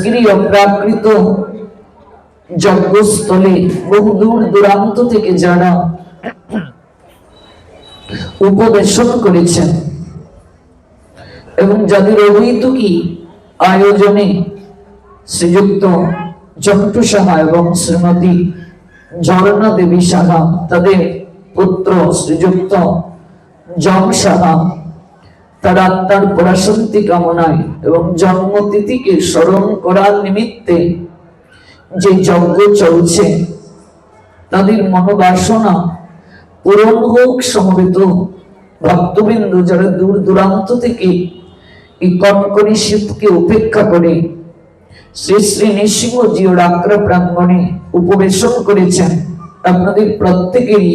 আজকের এই অপ্রাকৃত যজ্ঞস্থলে বহু দূর দূরান্ত থেকে যারা উপবেশন করেছেন এবং যাদের অহৈতুকী আয়োজনে শ্রীযুক্ত জন্টু সাহা এবং শ্রীমতী ঝর্ণা দেবী সাহা, তাদের পুত্র শ্রীযুক্ত জন সাহা, তার আত্মার পরাশান্তি কামনায় এবং জন্মতিথিকে স্মরণ করার নিমিত্তে যে যজ্ঞ চলছে, তাদের মনোবাসনা পূরণ হোক। সমবেত ভক্তবৃন্দ যারা দূর দূরান্ত থেকে এই কনকনে শীতকে উপেক্ষা করে শ্রী শ্রী নৃসিংহজির আগ্রা প্রাঙ্গণে উপবেশন করেছেন, আপনাদের প্রত্যেকেরই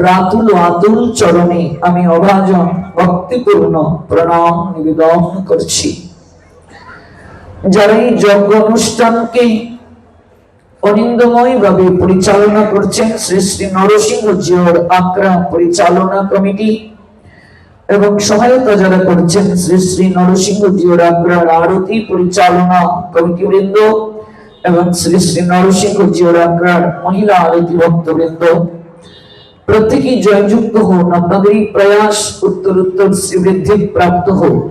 রাতুল আতুল চরণে আমি অভাজন ভক্তিপূর্ণ প্রণাম নিবেদন করছি। যারা এই যজ্ঞ অনুষ্ঠানকে অনিন্দময় ভাবে পরিচালনা করছেন শ্রী শ্রী নরসিংহজির আগ্রা পরিচালনা কমিটি এবং সহায়তা যারা করছেন শ্রী শ্রী নরসিংহজির আগ্রার আরতি পরিচালনা কমিটি বৃন্দ এবং শ্রী শ্রী নরসিংহজির আগ্রার মহিলা আরতি ভক্তবৃন্দ, প্রত্যেকেই জয়যুক্ত হন। আপনাদের এই প্রয়াস উত্তরোত্তর শ্রীবৃদ্ধি প্রাপ্ত হোক।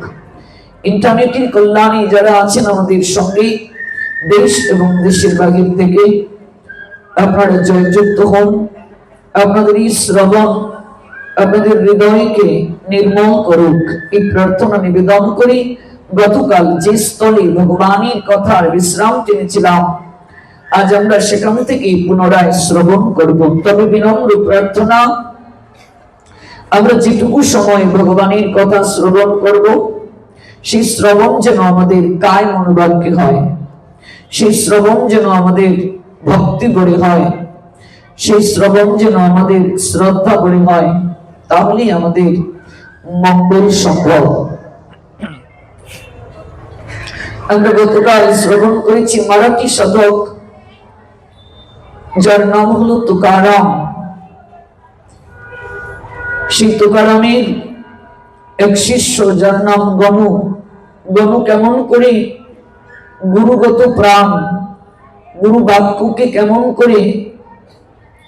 ইন্টারনেটের কল্যাণে যারা আছেন আমাদের সঙ্গে দেশ এবং দেশের বাহির থেকে, আপনারা জয়যুক্ত হন। আপনাদের এই শ্রবণ আপনাদের হৃদয়কে নির্মল করুক এই প্রার্থনা নিবেদন করি। গতকাল যে স্থলে ভগবানের কথার বিশ্রাম টেনেছিলাম, আজ আমরা সেখান থেকে পুনরায় শ্রবণ করব। তবে বিনম্র প্রার্থনা, আমরা যেটুকু সময় ভগবানের কথা শ্রবণ করব, সেই শ্রবণ যেন আমাদের কায় মনোবাক্যে হয়, সেই শ্রবণ যেন আমাদের ভক্তি করে হয়, সেই শ্রবণ যেন আমাদের শ্রদ্ধা করে হয়, তাহলেই আমাদের মঙ্গল সম্ভব। আমরা গতকাল শ্রবণ করেছি মারাঠি সাধক যার নাম হলো তুকারাম। সেই তুকারামের এক শিষ্য যার নাম গনু। গনু কেমন করে গুরুগত প্রাণ, গুরু বাক্যকে কেমন করে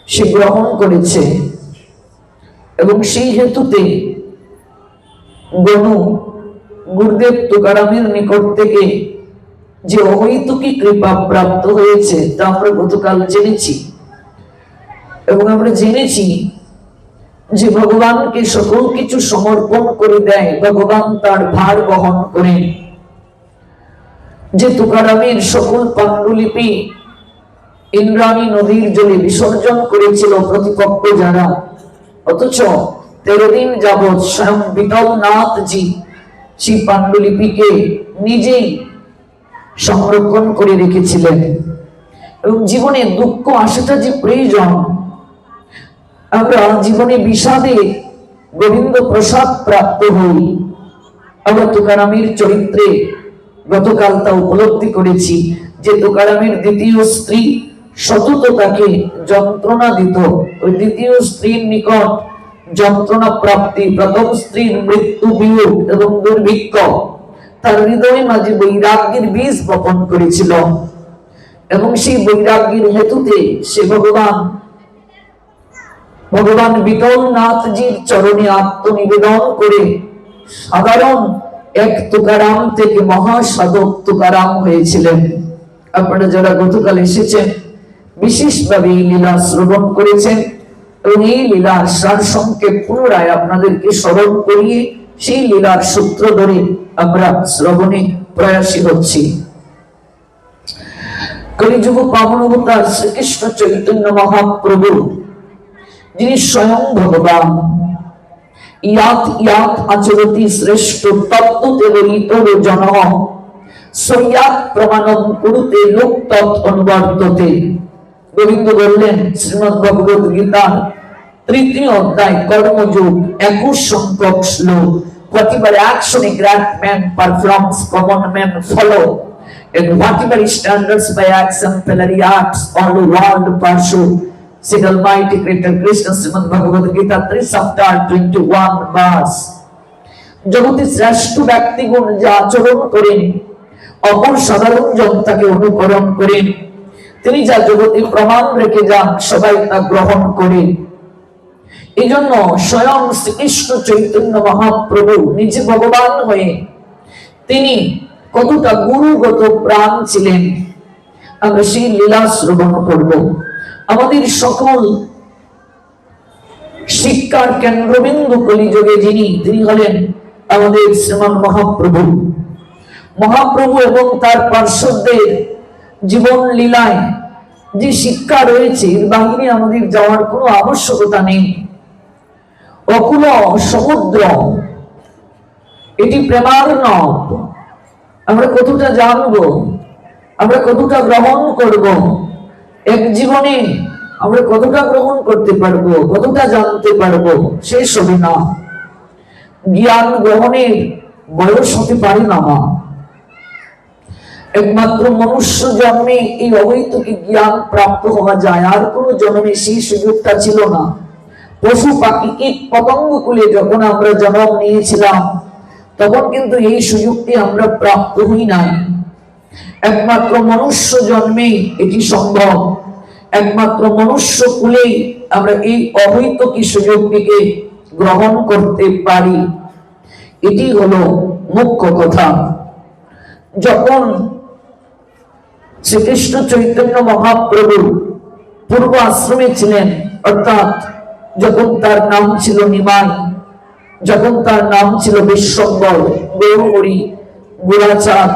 সে গ্রহণ করেছে এবং সেই হেতুতে গনু গুরুদেব তুকারামের নিকট থেকে যে অহৈতুকী কৃপা প্রাপ্ত হয়েছে তা আমরা গতকাল জেনেছি। এবং আমরা জেনেছি যে ভগবানকে সকল কিছু সমর্পণ করে দেয়, ভগবান তার ভার বহন করেন। যে তুকারামের সকল পাণ্ডুলিপি ইন্দ্রাণী নদীর জলে বিসর্জন করেছিল প্রতিপক্ষ যারা, অথচ 13 দিন যাবৎ স্বয়ং বিটল নাথজি সেই পাণ্ডুলিপিকে নিজেই সংরক্ষণ করে রেখেছিলেন। এবং জীবনে দুঃখ আসাটা যে প্রয়োজন, আমরা জীবনে বিষাদে গোবিন্দ প্রসাদ প্রাপ্ত হই, আমরা তুকারামের চরিত্রে গতকাল তা উপলব্ধি করেছি যে তুকারামের দ্বিতীয় স্ত্রী সতত তাকে যন্ত্রণা দিত। ওই দ্বিতীয় স্ত্রীর নিকট যন্ত্রণা প্রাপ্তি, প্রথম স্ত্রীর মৃত্যু, বিয়োগ এবং দুর্ভিক্ষ তার হৃদয়ে মাঝে বৈরাগ্যের বীজ বপন করেছিল। এবং সেই বৈরাগ্যের হেতুতে সে ভগবান বিটল নাথজির চরণে আত্মনিবেদন করে সাধারণ এক তুকারাম থেকে মহাসাধক তুকারাম হয়েছিলেন। আপনারা যারা গতকাল এসেছেন বিশেষভাবে এই লীলা শ্রবণ করেছেন এবং এই লীলার সার সংক্ষেপ পুনরায় আপনাদেরকে স্মরণ করিয়ে সেই লীলার সূত্র ধরে আমরা শ্রবণে প্রয়াসী হচ্ছি। কলিযুগ পাবন অবতার শ্রীকৃষ্ণ চৈতন্য মহাপ্রভু, যিনি স্বয়ং ভগবান, ইয়াত ইয়াত আচরতি শ্রেষ্ঠ তত্ত্বতেবৈতর জনঃ সয়াত প্রমাণম কুরুতে লোক তৎ অনুবর্ততে। গোবিন্দ বললেন শ্রীমদ্ ভগবত গীতার 3য় অধ্যায় কর্মযোগ 21 সংখ্যক শ্লোক, whatever action a great man performs, common men follow, and whatever standards by exemplary acts all the world pursue. Said Almighty Creator Krishna, Srimad Bhagavad Gita 3 chapter 21 verse. জগতের শ্রেষ্ঠ ব্যক্তিগণ যা আচরণ করেন, অপর সাধারণ জন তাকে অনুকরণ করেন। তিনি যা জগতে প্রমাণ রেখে যান সবাই তা গ্রহণ করে। এই জন্য স্বয়ং শ্রীকৃষ্ণ চৈতন্য মহাপ্রভু নিজে ভগবান হয়ে তিনি কতটা গুরুগত প্রাণ ছিলেন, আমরা সেই লীলা শ্রবণ করব। আমাদের সকল শিক্ষার কেন্দ্রবিন্দু কলিযুগে যিনি, তিনি হলেন আমাদের শ্রীমান মহাপ্রভু। মহাপ্রভু এবং তার পার্শ্বদের জীবন লীলায় যে শিক্ষা রয়েছে এর বাহিরে আমাদের যাওয়ার কোনো আবশ্যকতা নেই। অকুল সমুদ্র, এটি প্রেমার্ণব। আমরা কতটা জানবো, আমরা কতটা গ্রহণ করব, এক জীবনে আমরা কতটা গ্রহণ করতে পারবো, কতটা জানতে পারবো, সেই সবই না। জ্ঞান গ্রহণের বয়স হতে পারে না মা। একমাত্র মনুষ্য জন্মে এই অবৈতনিক জ্ঞান প্রাপ্ত হওয়া যায়, আর কোন জন্মে সেই সুযোগটা ছিল না। পশু পাখি কীট পতঙ্গ কুলে যখন আমরা জন্ম নিয়েছিলাম তখন কিন্তু এই সুযোগটি আমরা প্রাপ্ত হই নাই। একমাত্র মনুষ্য জন্মে এটি সম্ভব, একমাত্র মনুষ্য কুলেই আমরা এই অবৈতনিক সুযোগটিকে গ্রহণ করতে পারি। এটি হলো মুখ্য কথা। যখন শ্রীকৃষ্ণ চৈতন্য মহাপ্রভু পূর্ব আশ্রমে ছিলেন, অর্থাৎ যখন তার নাম ছিল নিমাই, যখন তার নাম ছিল বিশ্বম্বর, গৌরহরি, গোরাচাঁদ,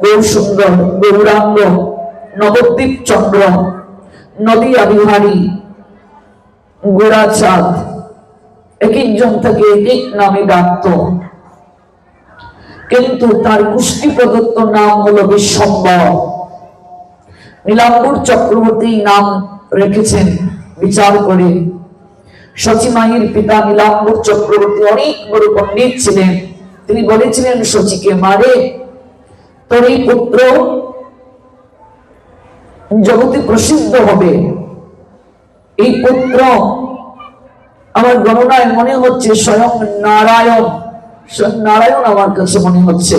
গৌরসুন্দর, গৌরাঙ্গ, নবদ্বীপ চন্দ্র, নদিয়া বিহারী, গোরাচাঁদ, এক একজন তাকে এক এক নামে ডাকত, কিন্তু তার কুষ্টি প্রদত্ত নাম হলো বিশ্বম্বর। নীলাম্বর চক্রবর্তী নাম রেখেছেন বিচার করে। শচীমায়ের পিতা নীলাম্বর চক্রবর্তী অনেক বড় পণ্ডিত ছিলেন। তিনি বলেছিলেন শচীকে, মারে তোর এই পুত্র জগতে প্রসিদ্ধ হবে। এই পুত্র আমার গণনায় মনে হচ্ছে স্বয়ং নারায়ণ, স্বয়ং নারায়ণ আমার কাছে মনে হচ্ছে।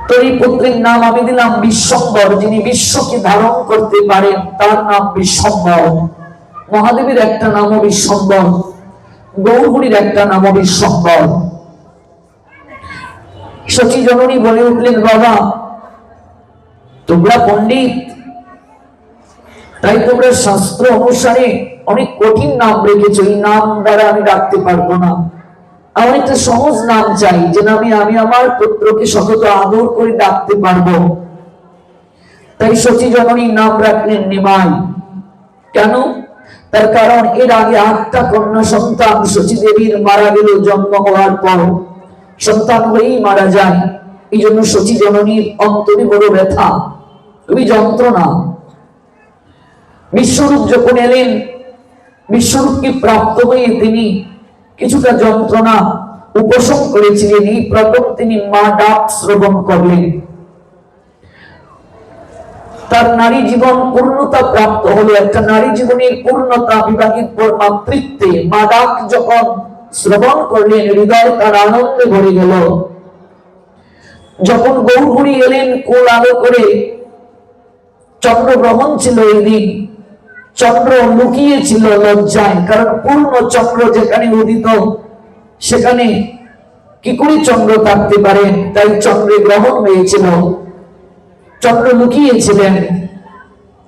তোর এই পুত্রের নাম আমি দিলাম বিশ্বম্বর। যিনি বিশ্বকে ধারণ করতে পারেন তার নাম বিশ্বম্বর। মহাদেবের একটা নামও বিশ্বম্বর, গৌরহরির একটা নামও বিশ্বম্বর। শচী জননী বলে উঠলেন, বাবা তোমরা পণ্ডিত, তাই তোমরা শাস্ত্র অনুসারে অনেক কঠিন নাম রেখেছো, এই নাম দ্বারা আমি রাখতে পারবো না। আমার একটা সহজ নাম চাই, যে নামে আমি আমার পুত্রকে সতত আদর করে ডাকতে পারবো। তাই শচী জননী নাম রাখলেন নিমাই। কেন? তার কারণ এর আগে 8টা কন্যা সন্তান শচী দেবীর মারা গেল, জন্ম হওয়ার পর সন্তান হয়েই মারা যায়। এই জন্য শচী জননীর অন্তরে বড় ব্যথা, খুবই যন্ত্রণা। বিশ্বরূপ যখন এলেন, বিশ্বরূপকে প্রাপ্ত হয়ে তিনি কিছুটা যন্ত্রণা উপশম করেছিলেন। এই প্রথম তিনি মা ডাক শ্রবণ করলেন, তার নারী জীবন পূর্ণতা প্রাপ্ত হলো। একটা নারী জীবনের পূর্ণতা বিবাহিত মাতৃত্বে মা ডাক যখন শ্রবণ করলেন, হৃদয় তার আনন্দে ভরে গেল। যখন গৌরহরি এলেন কোল আলো করে, চন্দ্রগ্রহণ ছিল এই দিন, চন্দ্র লুকিয়েছিল লজ্জায়, কারণ পূর্ণ চন্দ্র যেখানে উদিত সেখানে কি করে চন্দ্র থাকতে পারেন, তাই চন্দ্রে গ্রহণ হয়েছিল, চন্দ্র লুকিয়েছিলেন।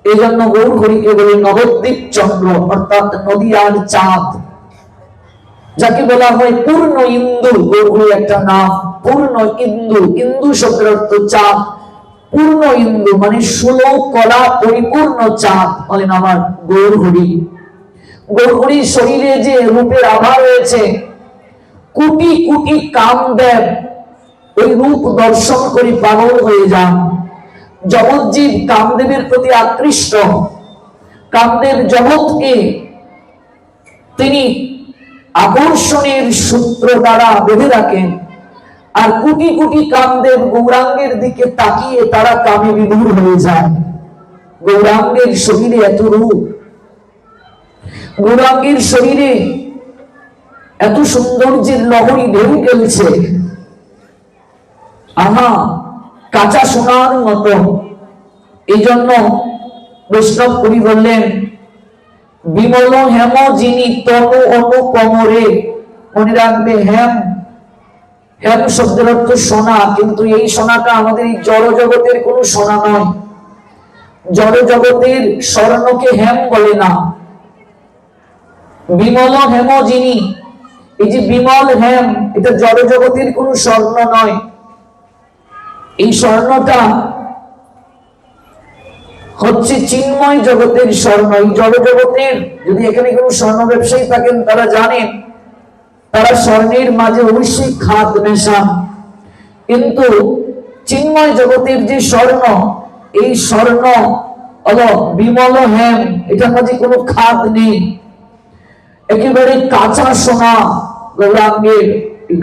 এই জন্য গৌরহরিকে বলে নবদ্বীপ চন্দ্র, অর্থাৎ নদিয়ার চাঁদ, যাকে বলা হয় পূর্ণ ইন্দু। গৌরহরি একটা নাম, পূর্ণ ইন্দু। ইন্দু শব্দের অর্থ চাঁদ, পূর্ণ ইন্দু মানে 16 কলা পরিপূর্ণ চাঁদ বলেন আমার গৌরহরি। গৌরহরির শরীরে যে রূপের আভা রয়েছে, কোটি কোটি কামদেব ওই রূপ দর্শন করে পাগল হয়ে যান। জগৎজীব কামদেবের প্রতি আকৃষ্ট, কামদেব জগৎকে তিনি আকর্ষণের সূত্র দ্বারা বেঁধে রাখেন, আর কোটি কোটি কামদেব গৌরাঙ্গের দিকে তাকিয়ে তারা কামে বিভোর হয়ে যায়। গৌরাঙ্গের শরীরে এত রূপ, গৌরাঙ্গের শরীরে এত সৌন্দর্যের লহরী ঢেউ খেলছে। আহা কাঁচা সোনার মতো। এই জন্য বৈষ্ণব কবি বললেন, বিমল হেম যিনি তনু অনুপমরে। মনে রাখবে, হেম হেম শব্দের অর্থ সোনা, কিন্তু এই সোনাটা আমাদের এই জড় জগতের কোনো সোনা নয়। জড় জগতের স্বর্ণকে হেম বলে না। বিমল হেম যিনি, এই যে বিমল হেম, এটা জড় জগতের কোনো স্বর্ণ নয়। এই স্বর্ণটা হচ্ছে চিন্ময় জগতের স্বর্ণ। এই জড় জগতের, যদি এখানে কোনো স্বর্ণ ব্যবসায়ী থাকেন তারা জানেন, তারা স্বর্ণের মাঝে অবশ্যই খাদ মেশান, কিন্তু চিন্ময় জগতের যে স্বর্ণ, এই স্বর্ণ হলো বিমল হেম, এটার মাঝে কোনো খাদ নেই, একেবারে কাঁচা সোনা। গৌরাঙ্গের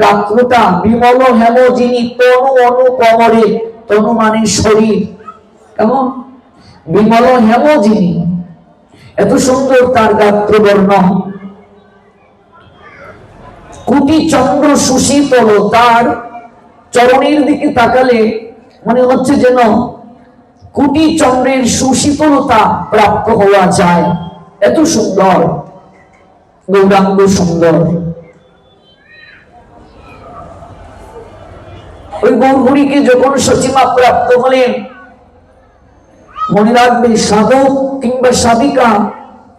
গাত্রটা বিমল হেম যিনি তনু অনুপমরে। তনু মানে শরীর, কেমন বিমল হেম যিনি, এত সুন্দর তার গাত্র বর্ণ। কোটি চন্দ্র সুশীতল, তার চরণের দিকে তাকালে মনে হচ্ছে যেন কোটি চন্দ্রের সুশীতলতা প্রাপ্ত হওয়া যায়, এত সুন্দর গৌরাঙ্গ সুন্দর। ওই গৌরহরিকে যখন সচিমা প্রাপ্ত হলেন, মনে রাখবে সাধক কিংবা সাধিকা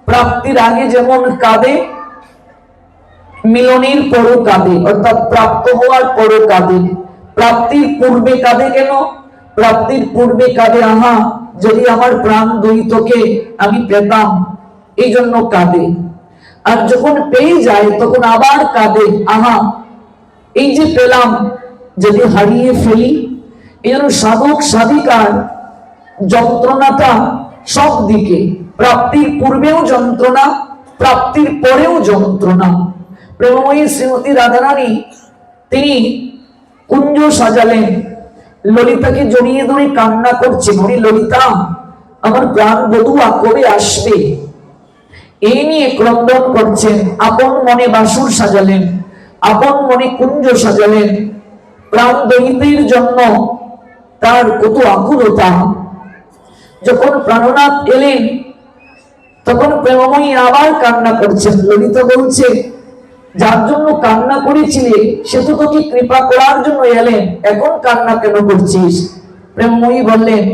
প্রাপ্তির আগে যেমন কাঁদে, মিলনের পরও কাঁদে, অর্থাৎ প্রাপ্ত হওয়ার পরও কাঁদে। প্রাপ্তির পূর্বে কাঁদে কেন? প্রাপ্তির পূর্বে কাঁদে, আহা যদি আমার প্রাণ দ্বৈতকে আমি পেতাম, এই জন্য কাঁদে। আর যখন পেয়ে যায় তখন আবার কাঁদে, আহা এই যে পেলাম যদি হারিয়ে ফেলি। এই জন্য সাধক সাধিকার যন্ত্রণাটা সব দিকে, প্রাপ্তির পূর্বেও যন্ত্রণা, প্রাপ্তির পরেও যন্ত্রণা। প্রেমময়ী শ্রীমতী রাধারানী তিনি কুঞ্জ সাজালেন, ললিতাকে জড়িয়ে ধরে কান্না করছে, বলি ললিতা আমার প্রাণ বধূয়া কবে আসবে, এই নিয়ে ক্রন্দন করছেন। আপন মনে বাসুর সাজালেন, আপন মনে কুঞ্জ সাজালেন, প্রাণ দৈতের জন্য তার কত আকুলতা। যখন প্রাণনাথ এলেন তখন প্রেমময়ী আবার কান্না করছেন। ললিতা বলছে, যার জন্য কান্না করেছিলে সে তো তোকে কৃপা করার জন্য এলেন, এখন কান্না কেন করছিস? প্রেমময়ী বললেন,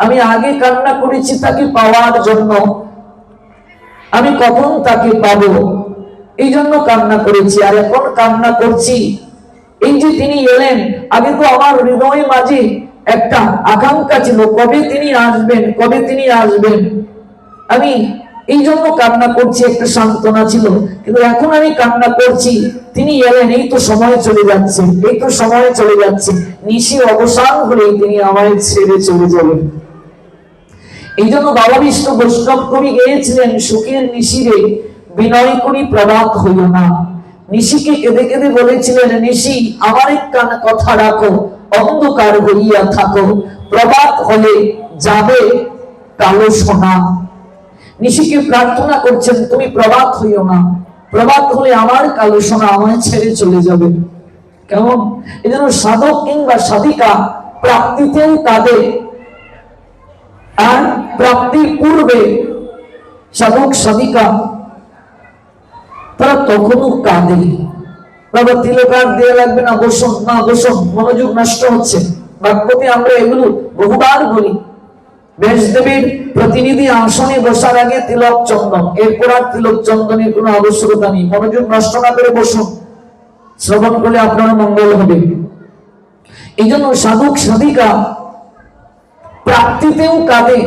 আমি আগে কান্না করেছি তাকে পাওয়ার জন্য, আমি কখন তাকে পাবো এই জন্য কান্না করেছি, আর এখন কান্না করছি এই যে তিনি এলেন। আগে তো আমার হৃদয় মাঝে একটা আকাঙ্ক্ষা ছিল, কবে তিনি আসবেন, কবে তিনি আসবেন, আমি এই জন্য কান্না করছি, একটা সান্ত্বনা ছিল। কিন্তু এখন আমি কান্না করছি তিনি এলেন, এই তো সময় চলে যাচ্ছে, এই তো সময় চলে যাচ্ছে, নিশি অবসান হলেই তিনি আমায় ছেড়ে চলে যাবেন। এই জন্য বাবা বিষ্ণু বৈষ্ণব কবি গেয়েছিলেন, সুখের নিশিরে বিনয় করি প্রভাত হইল না। নিশিকে কেঁদে কেঁদে বলেছিলেন, নিশি আমার একখানা কথা রাখো, অন্ধকার হইয়া থাকো, প্রভাত হলে যাবে কালো সোনা। নিশিকে প্রার্থনা করছেন, তুমি প্রভাত হইও না, প্রভাত হলে আমার কালো সোনা আমায় ছেড়ে চলে যাবে। কেমন? এই জন্য সাধক কিংবা সাধিকা প্রাপ্তিতেও কাঁদে, আর প্রাপ্তির পূর্বে সাধক সাধিকা তারা তখনও কাঁদে। বাবা তিলকার দেয়া লাগবে না, বসুন না, বসুন, মনোযোগ নষ্ট হচ্ছে। বাক্যতে আমরা এগুলো বহুবার বলি, ব্যাসদেবের প্রতিনিধি আসনে বসার আগে তিলক চন্দন, এরপর আর তিলক চন্দনের কোনো আবশ্যকতা নেই। মনোযোগ নষ্ট না করে বসুন, শ্রবণ করলে আপনার মঙ্গল হবে। এই জন্য সাধক সাধিকা প্রাপ্তিতেও কাঁদে,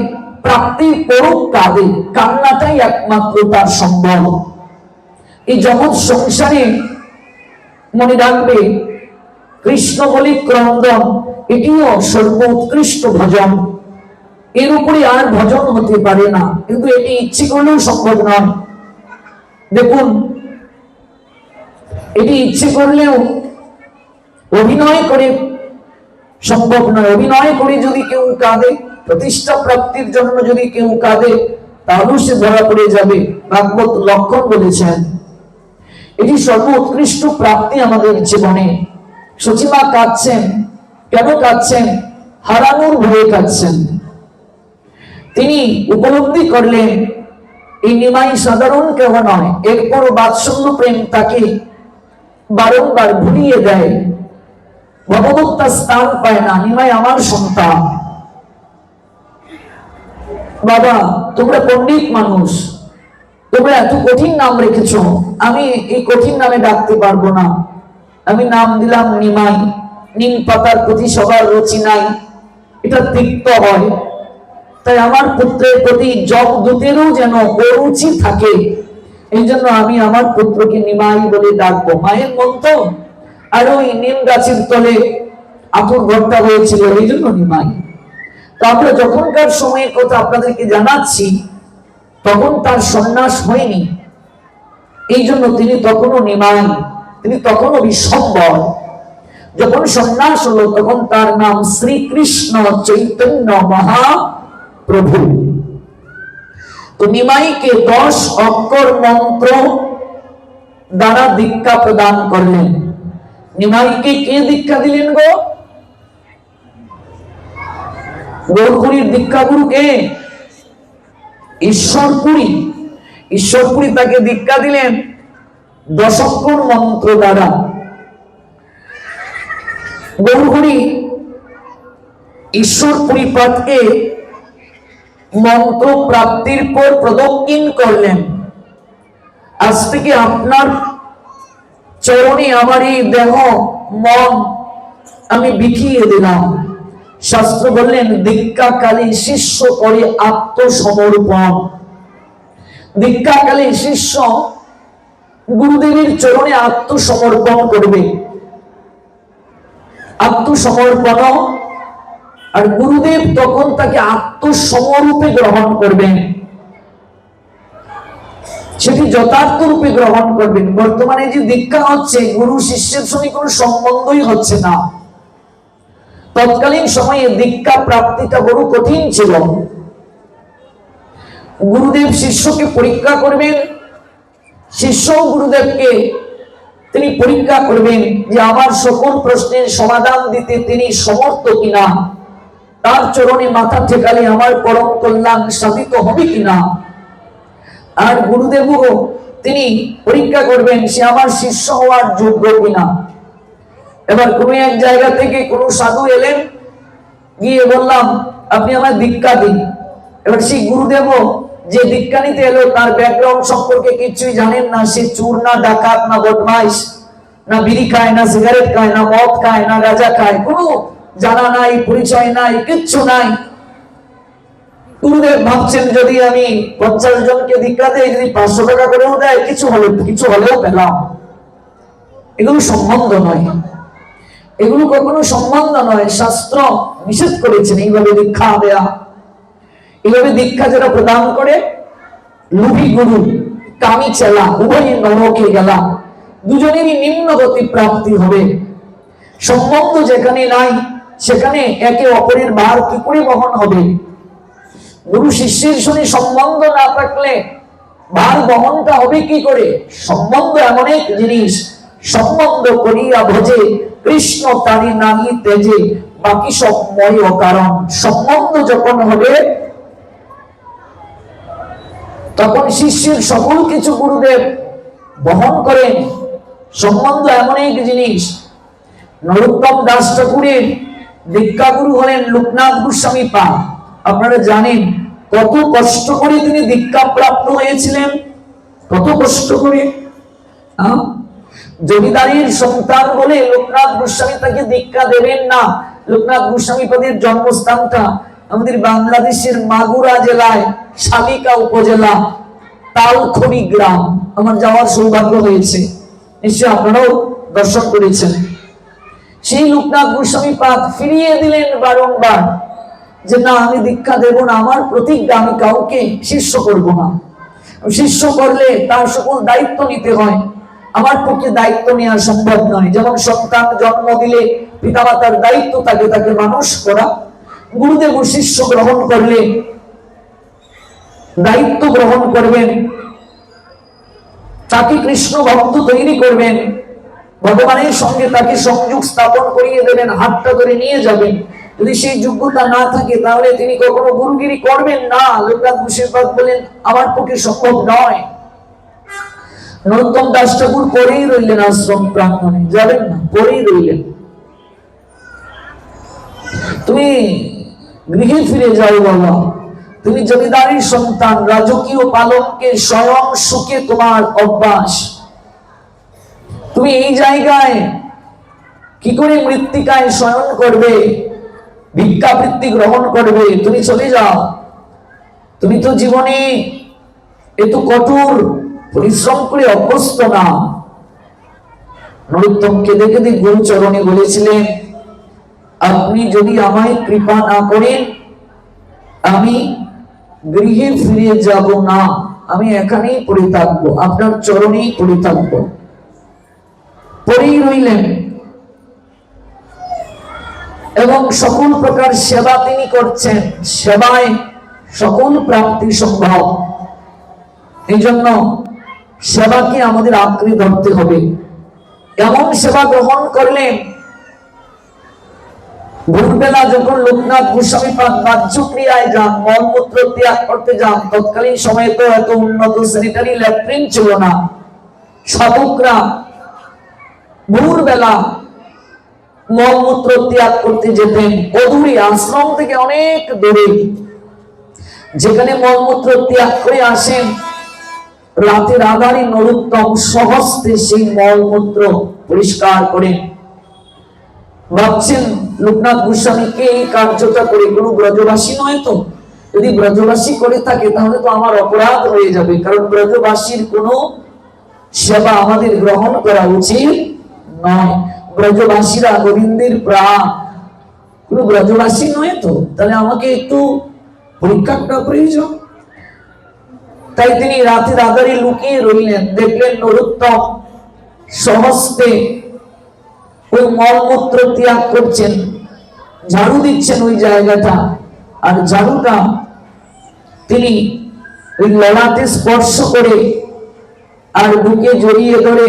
প্রাপ্তির পরও কাঁদে, কান্নাটাই একমাত্র তার সম্ভব। এই জগৎ সংসারে মনে রাখবে, কৃষ্ণ বলি ক্রন্দন, এটিও সর্বোৎকৃষ্ট ভজন, এর উপরে আর ভজন হতে পারে না, কিন্তু এটি ইচ্ছে করলেও সম্ভব নয়। দেখুন, এটি ইচ্ছে করলেও অভিনয় করে সম্ভব নয়। অভিনয় করে যদি কেউ কাঁদে, প্রতিষ্ঠা প্রাপ্তির জন্য যদি কেউ কাঁদে, তাহলেও সে ধরা পড়ে যাবে। ভাগবত লক্ষণ বলেছেন, এটি সর্বোৎকৃষ্ট প্রাপ্তি আমাদের জীবনে। সচিমা কাঁদছেন, কেন কাঁদছেন? হারানোর ভয়ে কাঁদছেন। তিনি উপলব্ধি করলেন এই নিমাই সাধারণ কেউ নয়, এরপর বাৎসল্য প্রেম তাকে বারংবার ভুলিয়ে দেয়, ভগবত্তা স্থান পায় না। নিমাই আমার সন্তান। বাবা, তোমরা পণ্ডিত মানুষ, তোমরা এত কঠিন নাম রেখেছ, আমি এই কঠিন নামে ডাকতে পারবো না। আমি নাম দিলাম নিমাই। নিম পাতার প্রতি সবার রুচি নাই, এটা তিক্ত হয়। তাই আমার পুত্রের প্রতি জগদূতেরও যেন অরুচি থাকে, এই জন্য আমি আমার পুত্রকে নিমাই বলে ডাকবো। মায়ের মন তো, আর ওই নিম গাছের তলে আতুর ঘরটা হয়েছিল, এই জন্য নিমাই। তো আমরা যখনকার সময়ের কথা আপনাদেরকে জানাচ্ছি, তখন তার সন্ন্যাস হয়নি, এই জন্য তিনি তখনও নিমাই, তিনি তখনও বিশ্বম্বর। যখন সন্ন্যাস হলো তখন তার নাম শ্রীকৃষ্ণ চৈতন্য মহাপ্রভু। তো নিমাইকে 10 অক্ষর মন্ত্র দ্বারা দীক্ষা প্রদান করলেন। নিমাইকে কে দীক্ষা দিলেন গো? গৌরপুরীর দীক্ষাগুরু কে? ঈশ্বরপুরী। ঈশ্বরপুরী তাকে দীক্ষা দিলেন 10 অক্ষর মন্ত্র দ্বারা। গৌরপুরী ঈশ্বরপুরী পাঠকে মন্ত্র প্রাপ্তির পর প্রদক্ষিণ করলেন। আজ থেকে আপনার চরণে আমার এই দেহ মন আমি বিকিয়ে দিলাম। শাস্ত্র বললেন দীক্ষাকালে শিষ্য করে আত্মসমর্পণ। দীক্ষাকালে শিষ্য গুরুদেবের চরণে আত্মসমর্পণ করবে। আত্মসমর্পণ, আর গুরুদেব তখন তাকে আত্মসমরূপে গ্রহণ করবেন, সেটি যথার্থ রূপে গ্রহণ করবেন। বর্তমানে যে দীক্ষা হচ্ছে, গুরু শিষ্যের সঙ্গে কোনো সম্বন্ধই হচ্ছে না। তৎকালীন সময়ে দীক্ষা প্রাপ্তিটা বড় কঠিন ছিল। গুরুদেব শিষ্যকে পরীক্ষা করবেন, শিষ্য গুরুদেবকে তিনি পরীক্ষা করবেন যে আমার সকল প্রশ্নের সমাধান দিতে তিনি সমর্থ কিনা, তার চরণে মাথা ঠেকালে আমার পরম কল্যাণ সাধিত হবে কিনা। আর গুরুদেবও তিনি পরীক্ষা করবেন সে আমার শিষ্য হওয়ার যোগ্য কিনা। এবার কোন এক জায়গা থেকে কোন সাধু এলেন, গিয়ে বললাম আপনি আমার দীক্ষা দিন। এবার সেই গুরুদেবও যে দীক্ষা নিতে এলো তার ব্যাকগ্রাউন্ড সম্পর্কে কিছুই জানেন না। সে চোর না ডাকাত না বদমাইশ, না বিড়ি খায় না সিগারেট খায় না মদ খায় না গাঁজা খায়, কোনো জানা নাই, পরিচয় নাই, কিচ্ছু নাই। গুরুদেব ভাবছেন যদি আমি 50 জনকে দীক্ষা দেই, যদি 500 টাকা করেও দেয়, কিছু হলেও পেলাম। এগুলো সম্বন্ধ নয়, এগুলো কখনো সম্বন্ধ নয়। শাস্ত্র নিষেধ করেছেন এইভাবে দীক্ষা দেয়া। এইভাবে দীক্ষা যারা প্রদান করে, লোভী গুরু কামি চেলা উভয় নরকে গেলা, দুজনেরই নিম্ন গতি প্রাপ্তি হবে। সম্বন্ধ যেখানে নাই সেখানে একে অপরের ভার কি করে বহন হবে? গুরু শিষ্যের সঙ্গে সম্বন্ধ না থাকলে ভার বহনটা হবে কি করে? সম্বন্ধ এমন এক জিনিস, সম্বন্ধ করিয়া ভজে কৃষ্ণ তারি নাহি তেজে, বাকি সব ময় কারণ। সম্বন্ধ যখন হবে তখন শিষ্যের সকল কিছু গুরুদেব বহন করেন। সম্বন্ধ এমন এক জিনিস। নরোত্তম দাস ঠাকুরের দীক্ষাগুরু হলেন লোকনাথ গোস্বামী পাদ। আপনারা জানেন কত কষ্ট করে তিনি দীক্ষা প্রাপ্ত হয়েছিলেন, কত কষ্ট করে। জমিদারের সন্তান বলে লোকনাথ গোস্বামী তাকে দীক্ষা দেবেন না। লোকনাথ গোস্বামী পাদের জন্মস্থানটা আমাদের বাংলাদেশের মাগুরা জেলায় শালিকা উপজেলা তালখড়ি গ্রাম। আমার যাওয়ার সৌভাগ্য হয়েছে, নিশ্চয় আপনারাও দর্শন করেছেন। সেই লোকনাথ গোস্বামী পাদ ফিরিয়ে দিলেন বারংবার যে না, আমি দীক্ষা দেব না, আমার প্রতিজ্ঞা, আমি কাউকে শিষ্য করব না। শিষ্য করলে তার সকল দায়িত্ব নিতে হয়, আমার পক্ষে দায়িত্ব নেওয়া সম্ভব নয়। যেমন সন্তান জন্ম দিলে পিতামাতার দায়িত্ব থাকে তাকে মানুষ করা, গুরুদেব শিষ্য গ্রহণ করলে দায়িত্ব গ্রহণ করবেন, তাকে কৃষ্ণ ভক্ত তৈরি করবেন, ভগবানের সঙ্গে তাকে সংযোগ স্থাপন করিয়ে দেবেন, হাতটা ধরে নিয়ে যাবেন। যদি সেই যোগ্যতা না থাকে তাহলে তিনি কখনো গুরুগিরি করবেন না। লোকনাথ মুর্শিদাবাদ বলেন আমার পক্ষে সম্ভব নয়। নরোত্তম দাস ঠাকুর পরেই রইলেন আশ্রম প্রাঙ্গণে, যাবেন না, পরেই রইলেন। তুমি গৃহে ফিরে যাও বাবা, তুমি জমিদারির সন্তান, রাজকীয় পালনকে স্বয়ং সুখে তোমার অভ্যাস। তুমি এই জায়গায় কি করে মৃত্তিকায় শয়ন করবে, ভিক্ষাবৃত্তি গ্রহণ করবে? তুমি চলে যাও। তুমি তো জীবনে এত কঠোর পরিশ্রম করে অভ্যস্ত না। নরোত্তম কেঁদে কেঁদে গুরু চরণে বলেছিলেন, আপনি যদি আমায় কৃপা না করেন আমি গৃহে ফিরে যাব না, আমি এখানেই পড়ে থাকবো, আপনার চরণেই পড়ে থাকবো। পড়েই রইলেন এবং সকল প্রকার সেবা তিনি করছেন। সেবায় সকল প্রাপ্তি সম্ভব। এই জন্য সেবাকে আমাদের আঁকড়ে ধরতে হবে। এমন সেবা গ্রহণ করলেন, ভোরবেলা যখন লোকনাথ গোস্বামী পাদ বাহ্যক্রিয়ায় যান, মলমূত্র ত্যাগ করতে যান, তৎকালীন সময়ে তো এত উন্নত স্যানিটারি ল্যাট্রিন ছিল না। সাধকরা ভোরবেলা মলমূত্র ত্যাগ করতে যেতেন অদূরে, আশ্রম থেকে অনেক দূরে, যেখানে মলমূত্র ত্যাগ করে আসেন। রাতের আধারে নরোত্তম সহস্তে সেই মলমূত্র পরিষ্কার করেন। ভাবছেন লোকনাথ গোস্বামীকে এই কার্যটা করে কোনো ব্রজবাসী নয় তো? যদি ব্রজবাসী করে থাকে তাহলে তো আমার অপরাধ হয়ে যাবে, কারণ ব্রজবাসীর কোনো সেবা আমাদের গ্রহণ করা উচিত নয়। ব্রজবাসীরা গোবিন্দের প্রাণ, কোনো ব্রজবাসী নয় তো, তাহলে আমাকে একটু পরীক্ষা করা প্রয়োজন। তাই তিনি রাতের আধারে লুকিয়ে রইলেন। দেখলেন নরোত্তম সহস্তে ওই মলমূত্র ত্যাগ করছেন, ঝাড়ু দিচ্ছেন ওই জায়গাটা, আর ঝাড়ুটা তিনি ওই ললাটে স্পর্শ করে আর বুকে জড়িয়ে ধরে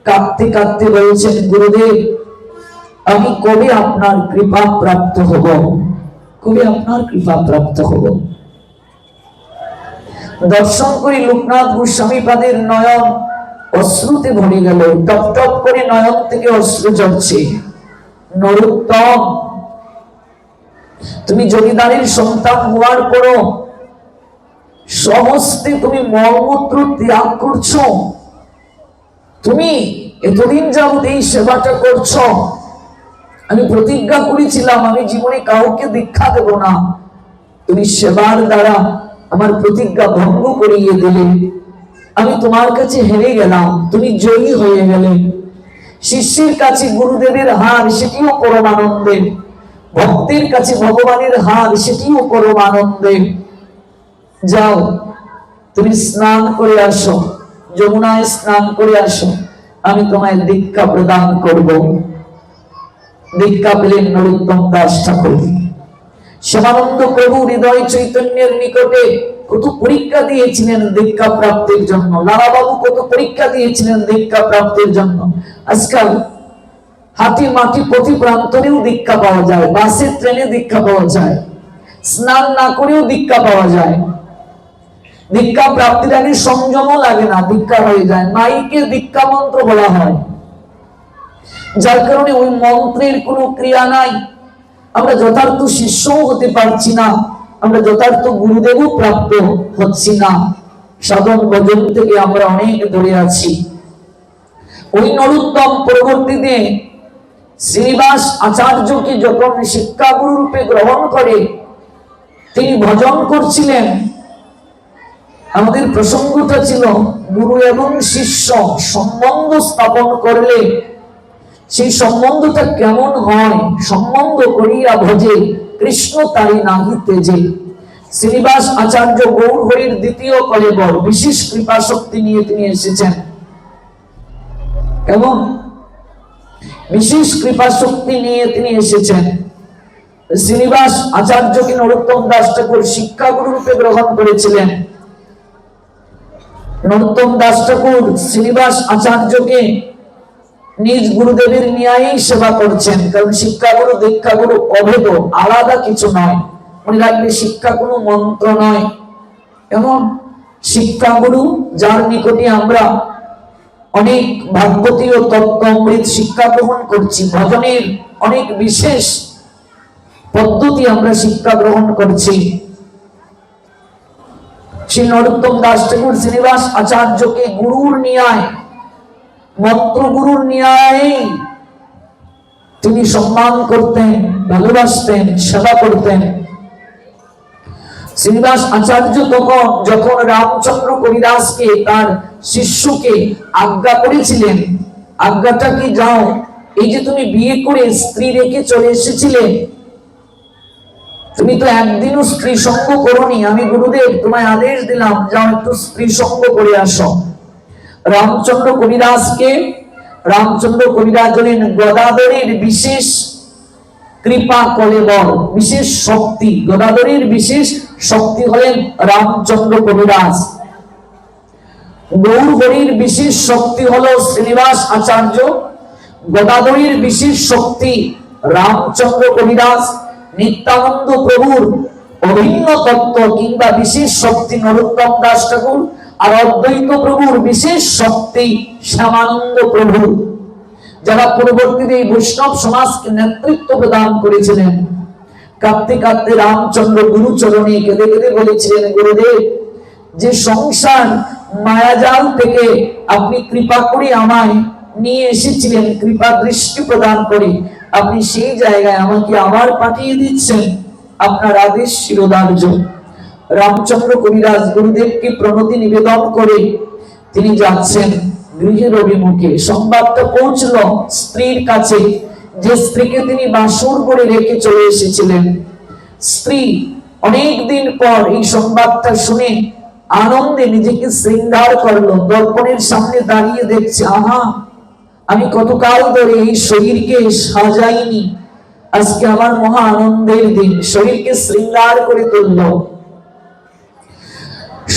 কাঁদতে কাঁদতে বলছেন, গুরুদেব আমি কবে আপনার কৃপা প্রাপ্ত হব, কবে আপনার কৃপা প্রাপ্ত হব। দর্শন করে লোকনাথ গোস্বামী পাদের নয়ন অশ্রুতে ভরে গেল, টপ টপ করে নয়ন থেকে অশ্রু ঝরছে। নরোত্তম, তুমি জমিদারের সন্তান হওয়ার পরও সমস্তে তুমি মলমূত্র ত্যাগ করছো, তুমি এতদিন যাবত এই সেবাটা করছো। আমি প্রতিজ্ঞা করেছিলাম আমি জীবনে কাউকে দীক্ষা দেব না, তুমি সেবার দ্বারা আমার প্রতিজ্ঞা ভঙ্গ করিয়ে দিলে। আমি তোমার কাছে হেরে গেলাম, তুমি জয়ী হয়ে গেলে। শিষ্যের কাছে গুরুদেবের হার, সেটিও পরম আনন্দের। ভক্তের কাছে ভগবানের হার, সেটিও পরম আনন্দের। যাও তুমি স্নান করে আসো, যমুনায় স্নান করে আসো, আমি তোমায় দীক্ষা প্রদান করব। দীক্ষা পেলেন নরোত্তম দাস ঠাকুর। শ্যামানন্দ প্রভু হৃদয় চৈতন্যের নিকটে কত পরীক্ষা দিয়েছিলেন দীক্ষা প্রাপ্তির জন্য। লালা বাবু কত পরীক্ষা দিয়েছিলেন দীক্ষা প্রাপ্তির জন্য। আজকাল হাতি মাটি প্রতি প্রান্তরেও দীক্ষা পাওয়া যায়, বাসে ট্রেনে দীক্ষা পাওয়া যায়, স্নান না করেও দীক্ষা পাওয়া যায়। দীক্ষা প্রাপ্তির আগে সংযমও লাগে না, দীক্ষা হয়ে যায়। মাইকে দীক্ষা মন্ত্র বলা হয়, যার কারণে ওই মন্ত্রের কোনো ক্রিয়া নাই। আমরা যথার্থ শিষ্যও হতে পারছি না, আমরা যথার্থ গুরুদেবও প্রাপ্ত হচ্ছি না। সাধন ভজন থেকে আমরা অনেক দূরে আছি। ওই নরোত্তম পরবর্তীতে শ্রীনিবাস আচার্যকে যখন শিক্ষাগুরু রূপে গ্রহণ করে তিনি ভজন করছিলেন। আমাদের প্রসঙ্গটা ছিল গুরু এবং শিষ্য সম্বন্ধ স্থাপন করলে সেই সম্বন্ধটা কেমন হয়। সম্বন্ধ করিয়া ভজে কৃষ্ণ তাই নাহি তেজে। শ্রীনিবাস আচার্য গৌর হরির দ্বিতীয় কলেবর, বিশেষ কৃপা শক্তি নিয়ে তিনি এসেছেন। এবং বিশেষ কৃপা শক্তি নিয়ে তিনি এসেছেন। শ্রীনিবাস আচার্যকে নরোত্তম দাস ঠাকুর শিক্ষাগুরু রূপে গ্রহণ করেছিলেন। নরোত্তম দাস ঠাকুর শ্রীনিবাস আচার্যকে নিজ গুরুদেবের ন্যায়ই সেবা করছেন, কারণ শিক্ষাগুরু দীক্ষাগুরু অভেদ, আলাদা কিছু নয়। মনে রাখবে, শিক্ষা কোনো মন্ত্র নয়। এমন শিক্ষাগুরু যার নিকটে আমরা অনেক ভাগবতী ও তত্ত্ব অমৃত শিক্ষা গ্রহণ করছি, ভজনের অনেক বিশেষ পদ্ধতি আমরা শিক্ষা গ্রহণ করছি। শ্রী নরোত্তম দাস ঠাকুর শ্রীনিবাস আচার্যকে গুরুর ন্যায়, মন্ত্র গুরুর ন্যায় তিনি সম্মান করতেন, ভালোবাসতেন, সেবা করতেন। শ্রীনিবাস আচার্য তখন যখন রামচন্দ্র কবিদাসকে তার শিষ্যকে আজ্ঞা করেছিলেন, আজ্ঞাটা কি, যাও, এই যে তুমি বিয়ে করে স্ত্রী রেখে চলে এসেছিলে, তুমি তো একদিনও স্ত্রী সঙ্গ করোনি, আমি গুরুদেব তোমায় আদেশ দিলাম, যাও একটু স্ত্রী সঙ্গ করে আসো। রামচন্দ্র কবিরাজ হলেন গদাধরের বিশেষ কৃপা কলেবর, বিশেষ শক্তি। গদাধরের বিশেষ শক্তি হলেন রামচন্দ্র কবিরাজ। গৌরহরির বিশেষ শক্তি হলো শ্রীনিবাস আচার্য। গদাধরের বিশেষ শক্তি রামচন্দ্র কবিরাজ। নিত্যানন্দ প্রভুর অভিন্ন তত্ত্ব কিংবা বিশেষ শক্তি নরোত্তম দাস ঠাকুর, আর অদ্বৈত প্রভুর বিশেষ শক্তি শ্যামানন্দ প্রভু, যারা পূর্ববর্তীতে এই বৈষ্ণব সমাজকে নেতৃত্ব প্রদান করেছিলেন। কাঁদতে কাঁদতে রামচন্দ্র গুরুচরণে কেঁদে কেঁদে বলেছিলেন, গুরুদেব, যে সংসার মায়াজাল থেকে আপনি কৃপা করে আমায় নিয়ে এসেছিলেন, কৃপা দৃষ্টি প্রদান করে আপনি সেই জায়গায় আমাকে আবার পাঠিয়ে দিচ্ছেন, আপনার আদেশ শিরোধার্য। রামচন্দ্র কবিরাজ গুরুদেবকে প্রণতি নিবেদন করে তিনি যাচ্ছেন গৃহের অভিমুখে। সংবাদটা পৌঁছল স্ত্রীর কাছে, যে স্ত্রীকে তিনি বাসর করে রেখে চলে এসেছিলেন। স্ত্রী অনেক দিন পর এই সংবাদটা শুনে আনন্দে নিজেকে শৃঙ্গার করলো, দর্পণের সামনে দাঁড়িয়ে দেখছে, আহা, আমি কতকাল ধরে এই শরীরকে সাজাইনি, আজকে আমার মহা আনন্দের দিন। শরীরকে শৃঙ্গার করে তুলল,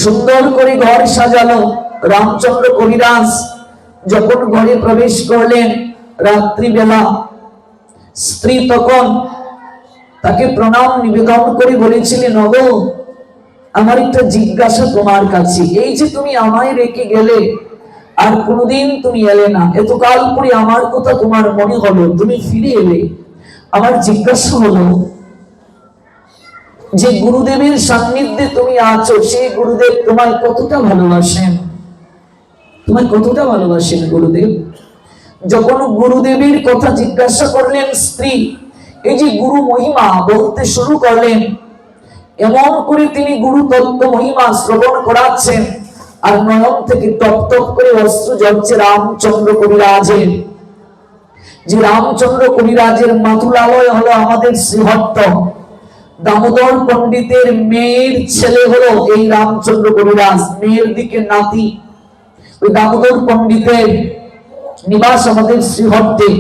সুন্দর করে ঘর সাজালো। রামচন্দ্র কবিরাজ যখন ঘরে প্রবেশ করলেন রাত্রিবেলা, স্ত্রী তখন তাকে প্রণাম নিবেদন করে বলেছিলেন, ওগো, আমার একটা জিজ্ঞাসা তোমার কাছে, এই যে তুমি আমায় রেখে গেলে আর কোনদিন তুমি এলে না, এতকাল পরে আমার কথা তোমার মনে হলো, তুমি ফিরে এলে, আমার জিজ্ঞাসা হলো যে গুরুদেবের সান্নিধ্যে তুমি আছো, সেই গুরুদেব তোমায় কতটা ভালোবাসেন, তোমায় কতটা ভালোবাসেন গুরুদেব? যখন গুরুদেবের কথা জিজ্ঞাসা করলেন স্ত্রী, এই যে গুরু মহিমা বলতে শুরু করলেন, এমন করে তিনি গুরু তত্ত্ব মহিমা শ্রবণ করাচ্ছেন, আর নয়ন থেকে টপ টপ করে অশ্রু ঝরছে রামচন্দ্র কবিরাজের। যে রামচন্দ্র কবিরাজের মাতুলালয় হলো আমাদের শ্রীহট্ট। দামোদর পণ্ডিতের মেয়ের ছেলে হলো এই রামচন্দ্র কবিরাজ, মেয়ের দিকে নাতি। ওই দামোদর পণ্ডিতের নিবাস আমাদের শ্রীহট্টে,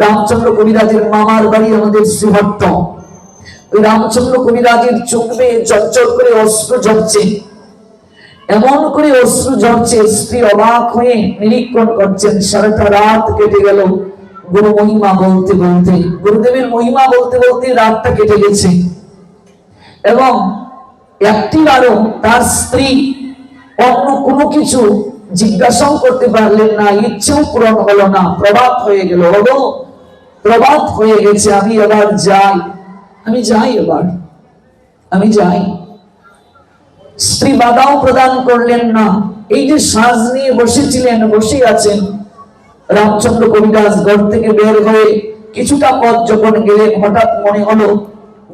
রামচন্দ্র কবিরাজের মামার বাড়ি আমাদের শ্রীহট্ট। ওই রামচন্দ্র কবিরাজের চোখ বেয়ে চঞ্চল করে অশ্রু ঝরছে, এমন করে অশ্রু ঝরছে, স্ত্রী অবাক হয়ে নিরীক্ষণ করছেন। সারাটা রাত কেটে গেল গুরু মহিমা বলতে বলতে, গুরুদেবের মহিমা বলতে বলতে রাতটা কেটে গেছে, এবং একটিবারও তার স্ত্রী অন্য কোনো কিছু জিজ্ঞাসাও করতে পারলেন না, ইচ্ছেও পূরণ হলো না। প্রভাত হয়ে গেল, হলো প্রভাত হয়ে গেছে, আমি এবার যাই, আমি যাই, এবার আমি যাই। স্ত্রী বাধাও প্রদান করলেন না। এই যে সাজ নিয়ে বসেছিলেন, বসে আছেন, রামচন্দ্র কবিরাজ ঘর থেকে বের হয়ে কিছুটা পথ যখন গেলেন, হঠাৎ মনে হলো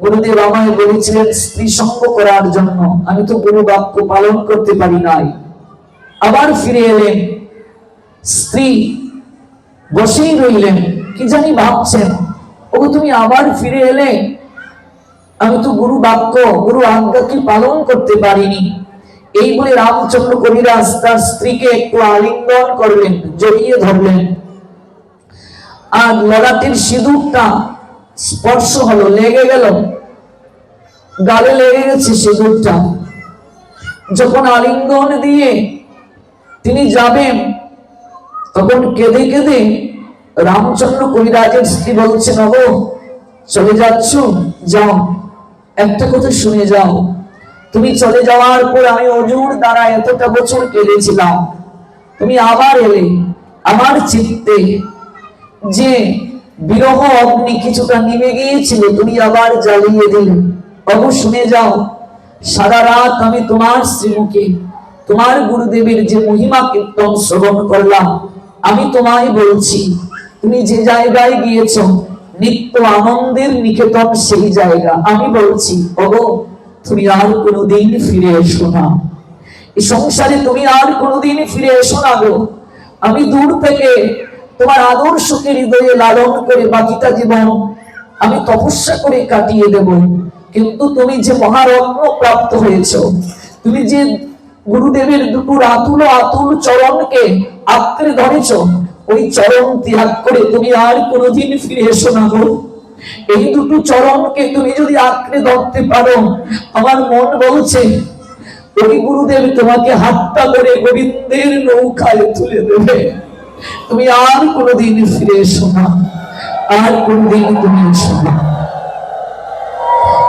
গুরুদেব আমায় বলেছিলেন স্ত্রী সঙ্গ করার জন্য, আমি তো গুরু বাক্য পালন করতে পারি নাই। আবার ফিরে এলেন, স্ত্রী বসেই রইলেন, কি জানি ভাবছেন, ও তুমি আবার ফিরে এলে, আমি তো গুরু বাক্য, গুরু আজ্ঞা কি পালন করতে পারিনি। এই বলে রামচন্দ্র কবিরাজ তার স্ত্রীকে একটু আলিঙ্গন করলেন, জড়িয়ে ধরলেন, আর ললাটের সিঁদুরটা স্পর্শ হলো, লেগে গেল, গালে লেগে গেছে সিঁদুরটা। যখন আলিঙ্গন দিয়ে তিনি যাবেন, তখন কেঁদে কেঁদে রামচন্দ্র কবিরাজের স্ত্রী বলছেন, ওগো চলে যাচ্ছ, যাও, একটা কথা শুনে যাও, তুমি চলে যাওয়ার পর আমি অজুর দ্বারা এতটা বছর কেঁদেছিলাম, তুমি আবার এলে, আমার চিত্তে যে বিরহ অগ্নি কিছুটা নিভে গিয়েছিল তুমি আবার জ্বালিয়ে দিলে। ওগো শুনে যাও, সারা রাত আমি তোমার শ্রীমুখে তোমার গুরুদেবের যে মহিমা কীর্তন শ্রবণ করলাম, আমি তোমায় বলছি, তুমি যে জায়গায় গিয়েছ নিত্য আনন্দের নিকেতন সেই জায়গা। আমি বলছি ওগো তুমি আর কোনোদিন ফিরে এসো না, এই সংসারে তুমি আর কোনোদিন ফিরে এসো না গো। আমি দূর থেকে তোমার আদর্শকে হৃদয়ে লালন করে বাকিটা জীবন আমি তপস্যা করে কাটিয়ে দেব, কিন্তু তুমি যে মহারত্ন প্রাপ্ত হয়েছ, তুমি যে গুরুদেবের দুটো আতুল আতুল চরণকে আঁকড়ে ধরেছ, ওই চরণ ত্যাগ করে তুমি আর কোনোদিন ফিরে এসো না গো। এই দুটো চরণকে তুমি যদি আঁকড়ে ধরতে পারো, আমার মন বলছে ওই গুরুদেব তোমাকে হাতটা করে গোবিন্দের নৌকায় তুলে দেবে, তুমি আর কোনোদিন ফিরে এসো না, আর কোনোদিন তুমি এসো না।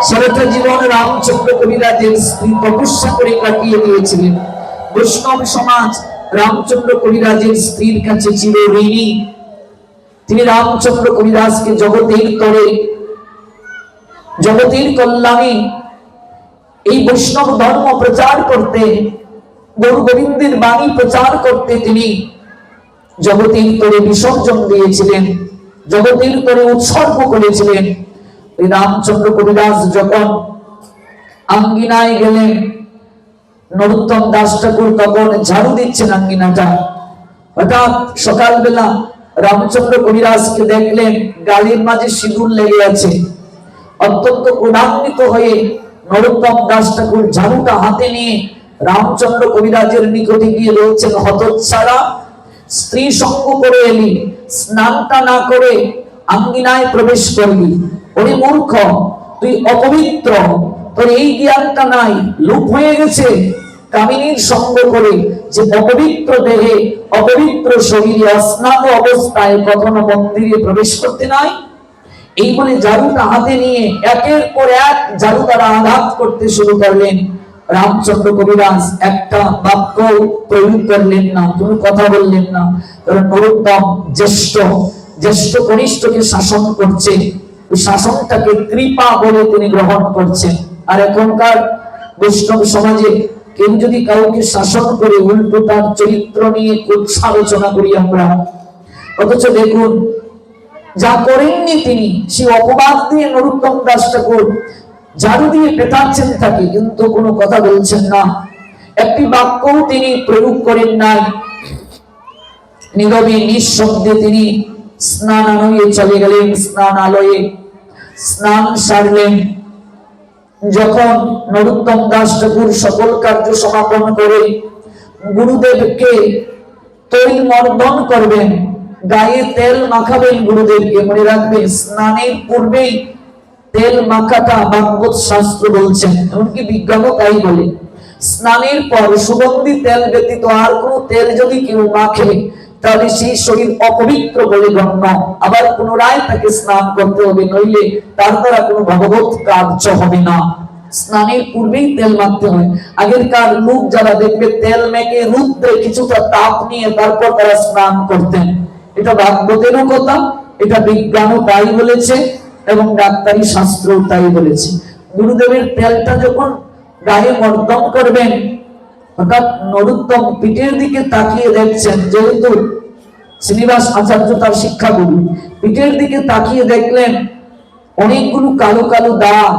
সারাটা জীবন রামচন্দ্র কবিরাজের স্ত্রী তপস্যা করে কাটিয়ে দিয়েছিলেন। বৈষ্ণব সমাজ রামচন্দ্র কবিরাজের স্ত্রীর কাছে চিরঋণী। তিনি রামচন্দ্র কবিরাজকে জগতের তরে, জগতের কল্যাণে এই বৈষ্ণব ধর্ম প্রচার করতে, গুরু গোবিন্দের বাণী প্রচার করতে তিনি জগতের তরে বিসর্জন দিয়েছিলেন, জগতের তরে উৎসর্গ করেছিলেন। এই রামচন্দ্র কবিরাজ যখন আঙ্গিনায় গেলেন, নরোত্তম দাস ঠাকুর তখন ঝাড়ু দিচ্ছেন আঙ্গিনাটা। হঠাৎ সকালবেলা রামচন্দ্র কবিরাজকে দেখলেন গালির মাঝে সিঁদুর লেগে আছে। অত্যন্ত ক্রোধান্বিত হয়ে নরোত্তম দাস ঠাকুর ঝাড়ুটা হাতে নিয়ে রামচন্দ্র কবিরাজের নিকটে গিয়ে বলছেন, হতচ্ছাড়া, স্ত্রী সঙ্গ করে এলি, স্নানটা না করে আঙ্গিনায় প্রবেশ করলি, ওরে মূর্খ, তুই অপবিত্র, তোর এই জ্ঞানটা নাই, লোপ হয়ে গেছে কামিনীর সঙ্গ করে যে অপবিত্র দেহে অপবিত্র শরীরে অস্নাত অবস্থায় কখনো মন্দিরে প্রবেশ করতে নাই। এই বলে ঝাড়ুটা হাতে নিয়ে একের পর এক ঝাড়ু দ্বারা আঘাত করতে শুরু করলেন। রামচন্দ্র কবিরাজ একটা বাক্য প্রয়োগ করলেন না, কোনো কথা বললেন না, কারণ নরোত্তম জ্যেষ্ঠ কনিষ্ঠকে শাসন করছে, ওই শাসনটাকে কৃপা বলে তিনি গ্রহণ করছেন। আর এখনকার বৈষ্ণব সমাজে কেউ যদি কাউকে শাসন করে, উল্টো তার চরিত্র নিয়ে আলোচনা করি আমরা। অথচ দেখুন যা করেননি তিনি, সেই অপবাদ দিয়ে নরোত্তম দাস ঠাকুর ঝাড়ু দিয়ে পেটাচ্ছেন তাকে, কিন্তু কোনো কথা বলছেন না, একটি বাক্যও তিনি প্রয়োগ করেন নাই। নীরবে নিঃশব্দে তিনি স্নানালয়ে চলে গেলেন। স্নানালয়ে স্নান সারলেন। যখন নরোত্তম দাস ঠাকুর সকল কার্য সমাপন করে গুরুদেবকে তৈল মর্দন করবেন, গায়ে তেল মাখাবেন গুরুদেবকে, মনে রাখবে স্নানের পূর্বেই তেল মাখাটা ভাগবত শাস্ত্র বলছেন, এমনকি বিজ্ঞানও তাই বলে। স্নানের পর সুগন্ধি তেল ব্যতীত আর কোনো তেল যদি কেউ মাখে তাহলে সেই শরীর অপবিত্র বলে গণ্য, আবার পুনরায় তাকে স্নান করতে হবে, নইলে তার দ্বারা কোনো ভগবত কার্য হবে না। স্নানের পূর্বেই তেল মাখতে হয়। আগেরকার লোক যারা দেখবে তেল মেখে রুদ্রে কিছুটা তাপ নিয়ে তারপর তারা স্নান করতেন। এটা ভাগবতেরও কথা, এটা বিজ্ঞানও তাই বলেছে এবং ডাক্তারি শাস্ত্র তাই বলেছে। গুরুদেবের তেলটা যখন গায়ে মর্দন করবেন, হঠাৎ নরোত্তম পিঠের দিকে তাকিয়ে দেখছেন, যেহেতু শ্রীনিবাস আচার্য তার শিক্ষাগুরু, পিঠের দিকে তাকিয়ে দেখলেন অনেকগুলো কালো কালো দাগ।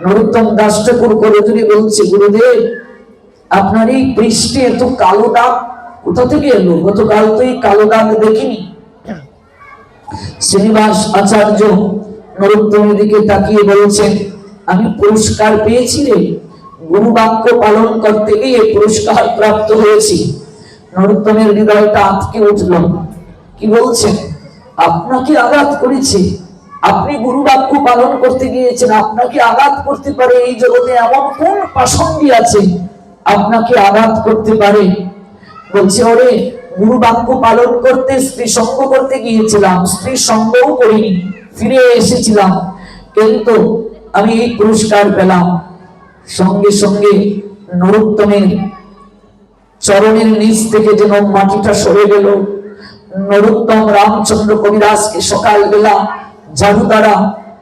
নরোত্তম দাস ঠাকুর করে যদি বলছে, গুরুদেব আপনার এই পৃষ্ঠে এত কালো দাগ কোথা থেকে এলো? গতকাল তো এই কালো দাগ দেখিনি। শ্রীনিবাস আচার্য নরোত্তমের দিকে তাকিয়ে বলছেন, আমি পুরস্কার পেয়েছি রে, গুরু বাক্য পালন করতে গিয়ে পুরস্কার প্রাপ্ত হয়েছি। নরোত্তমের হৃদয়টা আটকে উঠল। কি বলছেন? আপনাকে আঘাত করেছে, আপনি গুরু বাক্য পালন করতে গিয়েছেন, আপনাকে আঘাত করতে পারে এই জগতে এমন কোন পাষণ্ডী আছে আপনাকে আঘাত করতে পারে? বলছে, ওরে গুরু বাক্য পালন করতে স্ত্রী সঙ্গ করতে গিয়েছিলাম, স্ত্রী সঙ্গও করিনি, ফিরে এসেছিলাম, কিন্তু আমি এই পুরস্কার পেলাম। সঙ্গে সঙ্গে নরোত্তমের চরণের নিচ থেকে যেন মাটিটা সরে গেল। নরোত্তম রামচন্দ্র কবিরাজকে সকালবেলা ঝাড়ু দ্বারা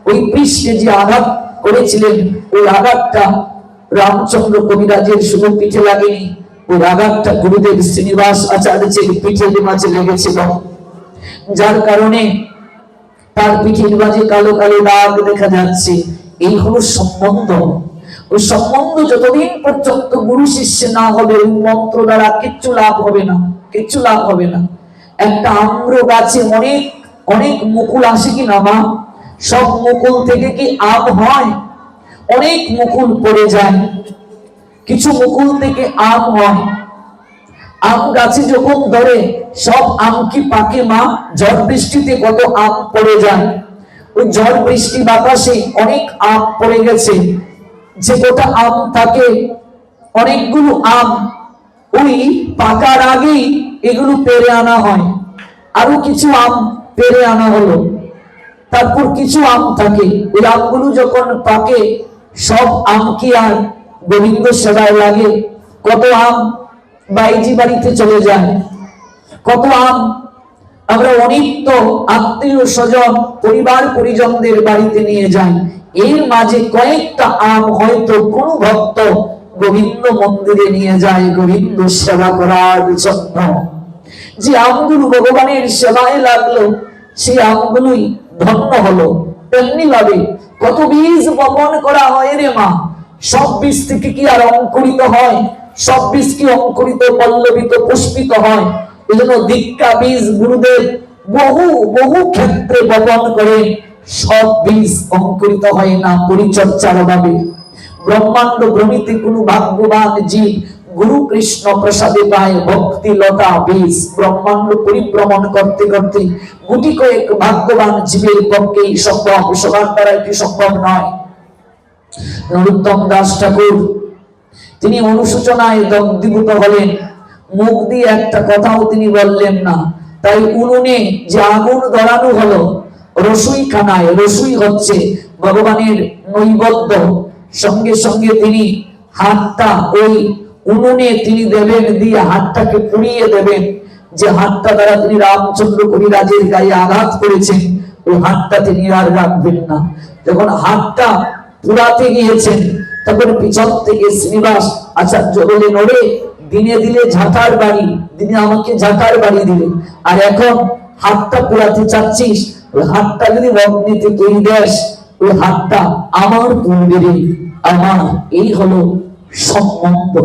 ওই পৃষ্ঠে যে আঘাত করেছিলেন, ওই আঘাতটা রামচন্দ্র কবিরাজের শুধু পিঠে লাগেনি, ওই আঘাতটা গুরুদেব শ্রীনিবাস আচার্যের পিঠের মাঝে লেগেছিল, যার কারণে তার পিঠের মাঝে কালো কালো দাগ দেখা যাচ্ছে। এই হলো সম্বন্ধ। ওই সম্বন্ধ যতদিন পর্যন্ত গুরু শিষ্য না হবে, ওই মন্ত্র দ্বারা কিচ্ছু লাভ হবে না, কিচ্ছু লাভ হবে না। একটা আম্র গাছে অনেক অনেক মুকুল আসে কি না মা? সব মুকুল থেকে কি আম হয়? অনেক মুকুল পড়ে যায়, কিছু মুকুল থেকে আম হয়। আম গাছে যখন ধরে সব আম কি পাকে মা? ঝড় বৃষ্টিতে কত আম পড়ে যায়। ওই ঝড় বৃষ্টি বাতাসে অনেক আম পড়ে গেছে, যে কটা আম থাকে, অনেকগুলো আম ওই পাকার আগেই এগুলো পেরে আনা হয়, আরো কিছু আম পেরে আনা হলো, তারপর কিছু আম থাকে। ওই আমগুলো যখন পাকে, সব আম কি আর গোবিন্দ সেবায় লাগে? কত আম বাইজি বাড়িতে চলে যায়, কত আম আমরা অনিত্য আত্মীয় স্বজন পরিবার পরিজনদের বাড়িতে নিয়ে যাই। এর মাঝে কয়েকটা আম হয়তো কোনো ভক্ত গোবিন্দ মন্দিরে নিয়ে যায় গোবিন্দ সেবা করার জন্য। যে আমগুলো ভগবানের সেবায় লাগলো, সেই আমগুলোই ধন্য হলো। তেমনি ভাবে কত বীজ বপন করা হয় রে মা, সব বীজ থেকে কি আর অঙ্কুরিত হয়? সব বীজ কি অঙ্কুরিত, পল্লবিত, পুষ্পিত হয়? এই জন্য দীক্ষা বীজ গুরুদেব বহু বহু ক্ষেত্রে বপন করে, সব বীজ অঙ্কুরিত হয় না পরিচর্যার অভাবে। ব্রহ্মাণ্ড ভ্রমিতে কোন ভাগ্যবান জীব গুরু কৃষ্ণ প্রসাদে পায় ভক্তি লতা বীজ। ব্রহ্মাণ্ড পরিভ্রমণ করতে করতে গুটি কয়েক ভাগ্যবান জীবের পক্ষেই সম্ভব, সবার দ্বারা এটি সম্ভব নয়। নরোত্তম দাস ঠাকুর তিনি অনুশোচনায় দগ্ধীভূত হলেন, মুখ দিয়ে একটা কথাও তিনি বললেন না। তাই উনুনে যে আগুন ধরানো হলো, রসুই খানায় রসুই হচ্ছে ভগবানের নৈবেদ্য, সঙ্গে সঙ্গে তিনি হাতটা ওই উনুনে তিনি দেবেন, দিয়ে হাতটাকে পুড়িয়ে দেবেন। যে হাতটা দ্বারা তিনি রামচন্দ্র কবিরাজের গায়ে আঘাত করেছেন, ওই হাতটা তিনি আর রাখবেন না। যখন হাতটা পুরাতে গিয়েছেন, তখন পিছন থেকে শ্রীনিবাস আচার্য বলেন, ওরে দিনে দিলে ঝাঁটার বাড়ি, দিনে আমাকে ঝাঁটার বাড়ি দিলে, আর এখন হাতটা পুরাতে চাচ্ছিস? ওই হাতটা যদি অগ্নিতে তৈরি দেশ, ওই হাতটা আমার পূর্বের আমার। এই হলো সম্বন্ধ।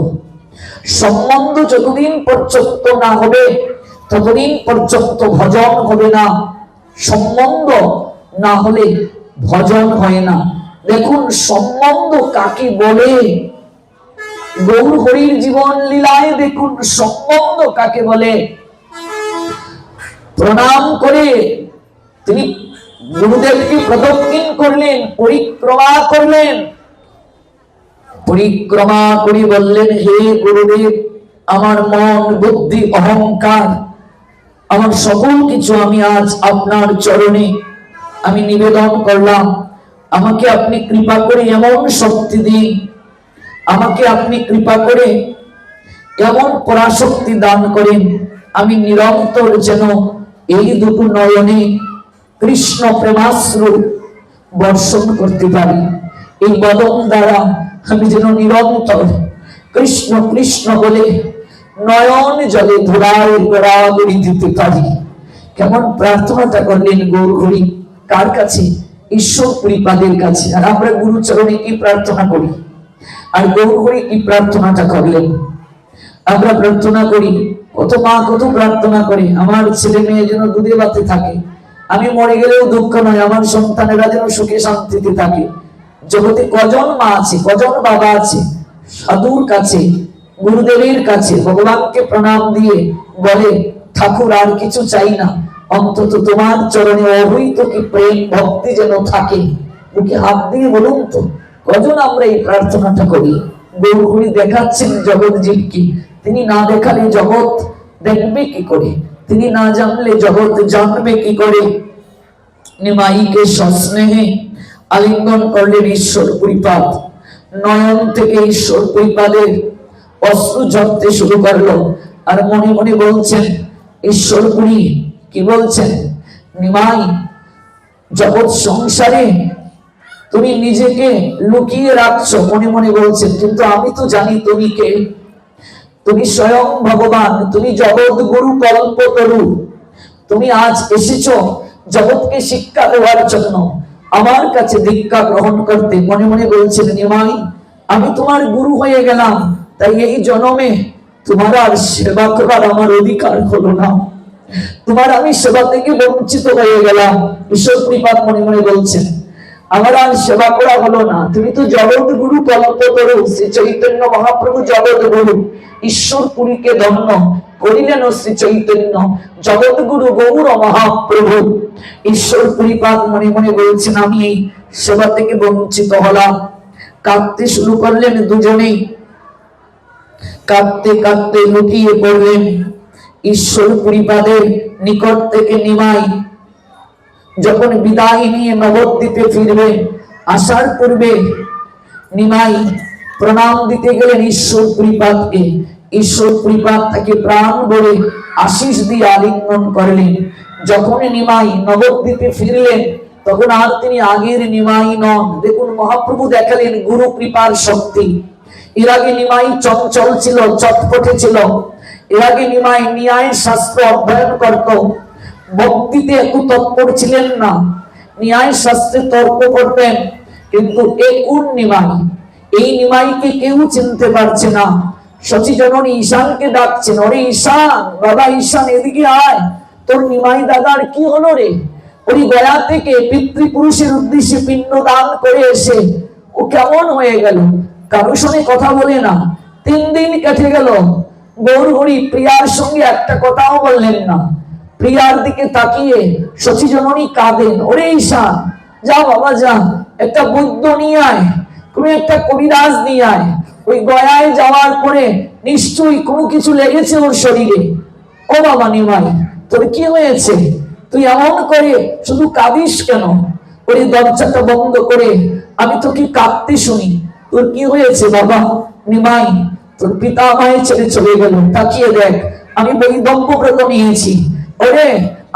সম্বন্ধ যতদিন পর্যন্ত না হবে, ততদিন পর্যন্ত ভজন হবে না। সম্বন্ধ না হলে ভজন হয় না। দেখুন সম্বন্ধ কাকে বলে, গৌর হরির জীবন লীলায় দেখুন সম্বন্ধ কাকে বলে। প্রণাম করে তিনি গুরুদেবকে প্রদক্ষিণ করলেন, পরিক্রমা করলেন, পরিক্রমা করে বললেন, হে গুরুদেব, আমার মন বুদ্ধি অহংকার আমার সকল কিছু আমি আজ আপনার চরণে আমি নিবেদন করলাম। আমাকে আপনি কৃপা করে এমন শক্তি দিন, আমাকে আপনি কৃপা করে এমন পরাশক্তি দান করেন, আমি নিরন্তর যেন এই দুটো নয়নে কৃষ্ণ প্রেমাশ্রু বর্ষণ করতে পারি। এই বদন দ্বারা আমি যেন নিরন্তর কৃষ্ণ কৃষ্ণ বলে নয়ন জলে ধরায় গড়াগড়ি দিতে পারি। কেমন প্রার্থনাটা করলেন গৌর হরি, কার কাছে? ঈশ্বর পরিপাদের কাছে। আর আমরা গুরুচরণে কি প্রার্থনা করি, আর গৌর হরি কি প্রার্থনাটা করলেন? আমরা প্রার্থনা করি, কত মা কত প্রার্থনা করে, আমার ছেলে মেয়ে যেন দুধে ভাতে থাকে, আমি মরে গেলেও দুঃখ নয়, আমার সন্তানেরা যেন সুখে শান্তিতে থাকে। জগতে কজন মা আছে, কজন বাবা আছে, সাধুর কাছে গুরুদেবের কাছে ভগবানকে প্রণাম দিয়ে বলে, ঠাকুর আর কিছু চাই না, অন্তত তোমার চরণে অবৈত কি প্রেম ভক্তি যেন থাকে। বুকে হাত দিয়ে বলুন তো, কজন আমরা এই প্রার্থনাটা করি? গৌর হরি দেখাচ্ছেন জগৎ জীবকে, তিনি না দেখালে জগৎ দেখবে কি করে? তিনি না জানলে জগৎ জানবে কি করে? নিমাইকে সস্নেহে আলিঙ্গন করলেন ঈশ্বর পরিপাদ। নয়ন থেকে ঈশ্বর পরিপাদের অশ্রু ঝরতে শুরু করলো। আর মনে মনে বলছেন ঈশ্বরপুরী, কি বলছেন? নিমাই, জগৎ সংসারে তুমি নিজেকে লুকিয়ে রাখছো, মনে মনে বলছেন, কিন্তু আমি তো জানি তুমি কে। তুমি স্বয়ং ভগবান, তুমি জগৎ গুরু কল্পতরু। তুমি আজ এসেছো জগৎকে শিক্ষা দেওয়ার জন্য, আমার কাছে দীক্ষা গ্রহণ করতে। মনে মনে বলছেন নিমাই, আমি তোমার গুরু হয়ে গেলাম, তাই এই জন্মে তোমার আর সেবা করার আমার অধিকার হলো না, তোমার আমি সেবা থেকে বঞ্চিত হয়ে গেলাম। ঈশ্বর কৃপাত মনে মনে বলছেন, আমার আর সেবা করা হলো না, তুমি তো জগৎ গুরু কল্পতরু। শ্রী চৈতন্য মহাপ্রভু জগৎ গুরু, ঈশ্বর পুরীকে ধন্য করিলেন শ্রী চৈতন্য জগৎ গুরু গৌর মহাপ্রভু। ঈশ্বর পুরীপাদ মনে মনে বলছেন, আমি এই সেবা থেকে বঞ্চিত হলাম। কাঁদতে শুরু করলেন দুজনেই, কাঁদতে কাঁদতে লুটিয়ে পড়লেন ঈশ্বর পুরীপাদের নিকট থেকে। নিমাই যখন বিদায় নিয়ে নবদ্বীপে ফিরবে, আসার পূর্বে নিমাই প্রণাম দিতে গেলেন ঈশ্বর পরিপাতকে। ঈশ্বর পরিপাত তাকে প্রাণ বলে আশিস দিয়ে আলিঙ্গন করলেন। যখন নিমাই নবদ্বীপে ফিরলেন, তখন আর তিনি আগের নিমাই নন। দেখুন, মহাপ্রভু দেখালেন গুরু কৃপার শক্তি। এর আগে নিমাই চঞ্চল ছিল, চটপটে ছিল। এর আগে নিমাই ন্যায় শাস্ত্র অধ্যয়ন করত, ভক্তিতে একটু তৎপর ছিলেন না, ন্যায় শাস্ত্রে তর্ক করতেন। কিন্তু এই কোন নিমাই? এই নিমাইকে কেউ চিনতে পারছে না। শচী জননী ঈশানকে ডাকছেন, ওরে ঈশান, বাবা ঈশান, এদিকে আয়। তোর নিমাই দাদার কি হলো রে? ওই গয়া থেকে পিতৃপুরুষের উদ্দেশ্যে পিণ্ড দান করে এসে ও কেমন হয়ে গেল? কারোর সঙ্গে কথা বলে না, 3 দিন কেটে গেল। গৌর হরি প্রিয়ার সঙ্গে একটা কথাও বললেন না। প্রিয়ার দিকে তাকিয়ে শচী জননী কাঁদেন, ওরে ঈশান, যা বাবা যা, একটা বৈদ্য নিয়ে আয়, তুমি একটা কবিরাজ নিয়ে আয়। ওই গয়ায় যাওয়ার পরে নিশ্চয়ই কোনো কিছু লেগেছে ওর শরীরে। ও বাবা নিমাই, তোর কি হয়েছে? তুই এমন করে শুধু কাঁদিস কেন? ওই দরজাটা বন্ধ করে আমি তোকে কাঁদতে শুনি। তোর কি হয়েছে বাবা? নিমাই, তোর পিতা আমায় ছেড়ে চলে গেল, তাকিয়ে দেখ, আমি বৈদম্য ব্রত নিয়েছি। ওরে,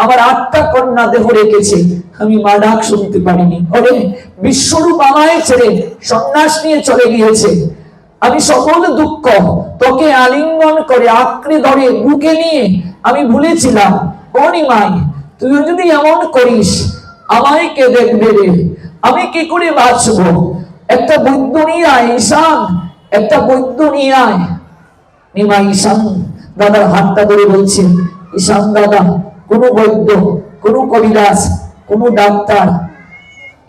আমার 8টা কন্যা দেহ রেখেছে, আমি মা ডাক শুনতে পারিনি। ওরে, বিশ্বরূপ আমায় ছেড়ে সন্ন্যাস নিয়ে চলে গিয়েছে। আমি সকল দুঃখ তোকে আলিঙ্গন করে আঁকড়ে ধরে বুকে নিয়ে আমি ভুলেছিলাম। ও নিমাই, তুইও যদি এমন করিস, আমায় কে দেখবে রে? আমি কি করে বাঁচবো? একটা বৈদ্য নিয়ে আয় ঈশান, একটা বৈদ্য নিয়ে আয়। নিমাই ঈশান দাদার হাতটা ধরে বলছেন, ঈশান দাদা, কোন বৈদ্য, কোন কবিরাজ, কোন ডাক্তার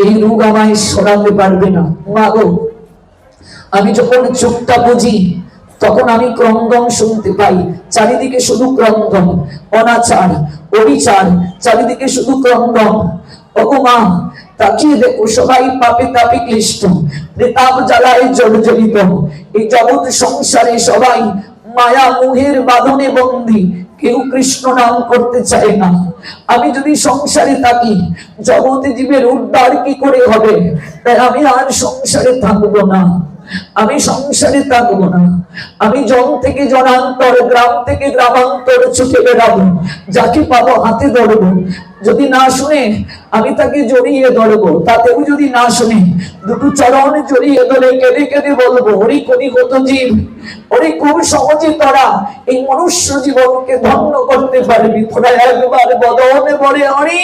এই রোগ আমায় সরাতে পারবে না। মা গো, আমি যখন চোখটা বুঝি তখন আমি ক্রন্দন শুনতে পাই, চারিদিকে শুধু ক্রন্দন, অনাচার, অবিচার, চারিদিকে শুধু ক্রন্দন। ওগো মা, তাকিয়ে দেখো, সবাই পাপে তাপে ক্লিষ্ট, প্রেতাপ জ্বালায় জর্জরিত। এই জগৎ সংসারে সবাই মায়া মোহের বাঁধনে বন্দী, কেউ কৃষ্ণ নাম করতে চায় না। আমি যদি সংসারে থাকি, জগতে জীবের উদ্ধার কি করে হবে? তাই আমি আর সংসারে থাকবো না, আমি সংসারে থাকবো না। আমি জন থেকে জনান্তর, গ্রাম থেকে গ্রামান্তর ছুটে বেড়াবো, যাকে পাবো হাতে ধরবো। যদি না শুনে আমি তাকে জড়িয়ে ধরবো, তাতেও যদি না শুনে দুটো চরণ জড়িয়ে ধরে কেঁদে কেঁদে বলবো, ওরে কলিগত জীব, ওরে খুব সহজে তোরা এই মনুষ্য জীবনকে ধন্য করতে পারবি। তোরা একবার বদনে বলে হরি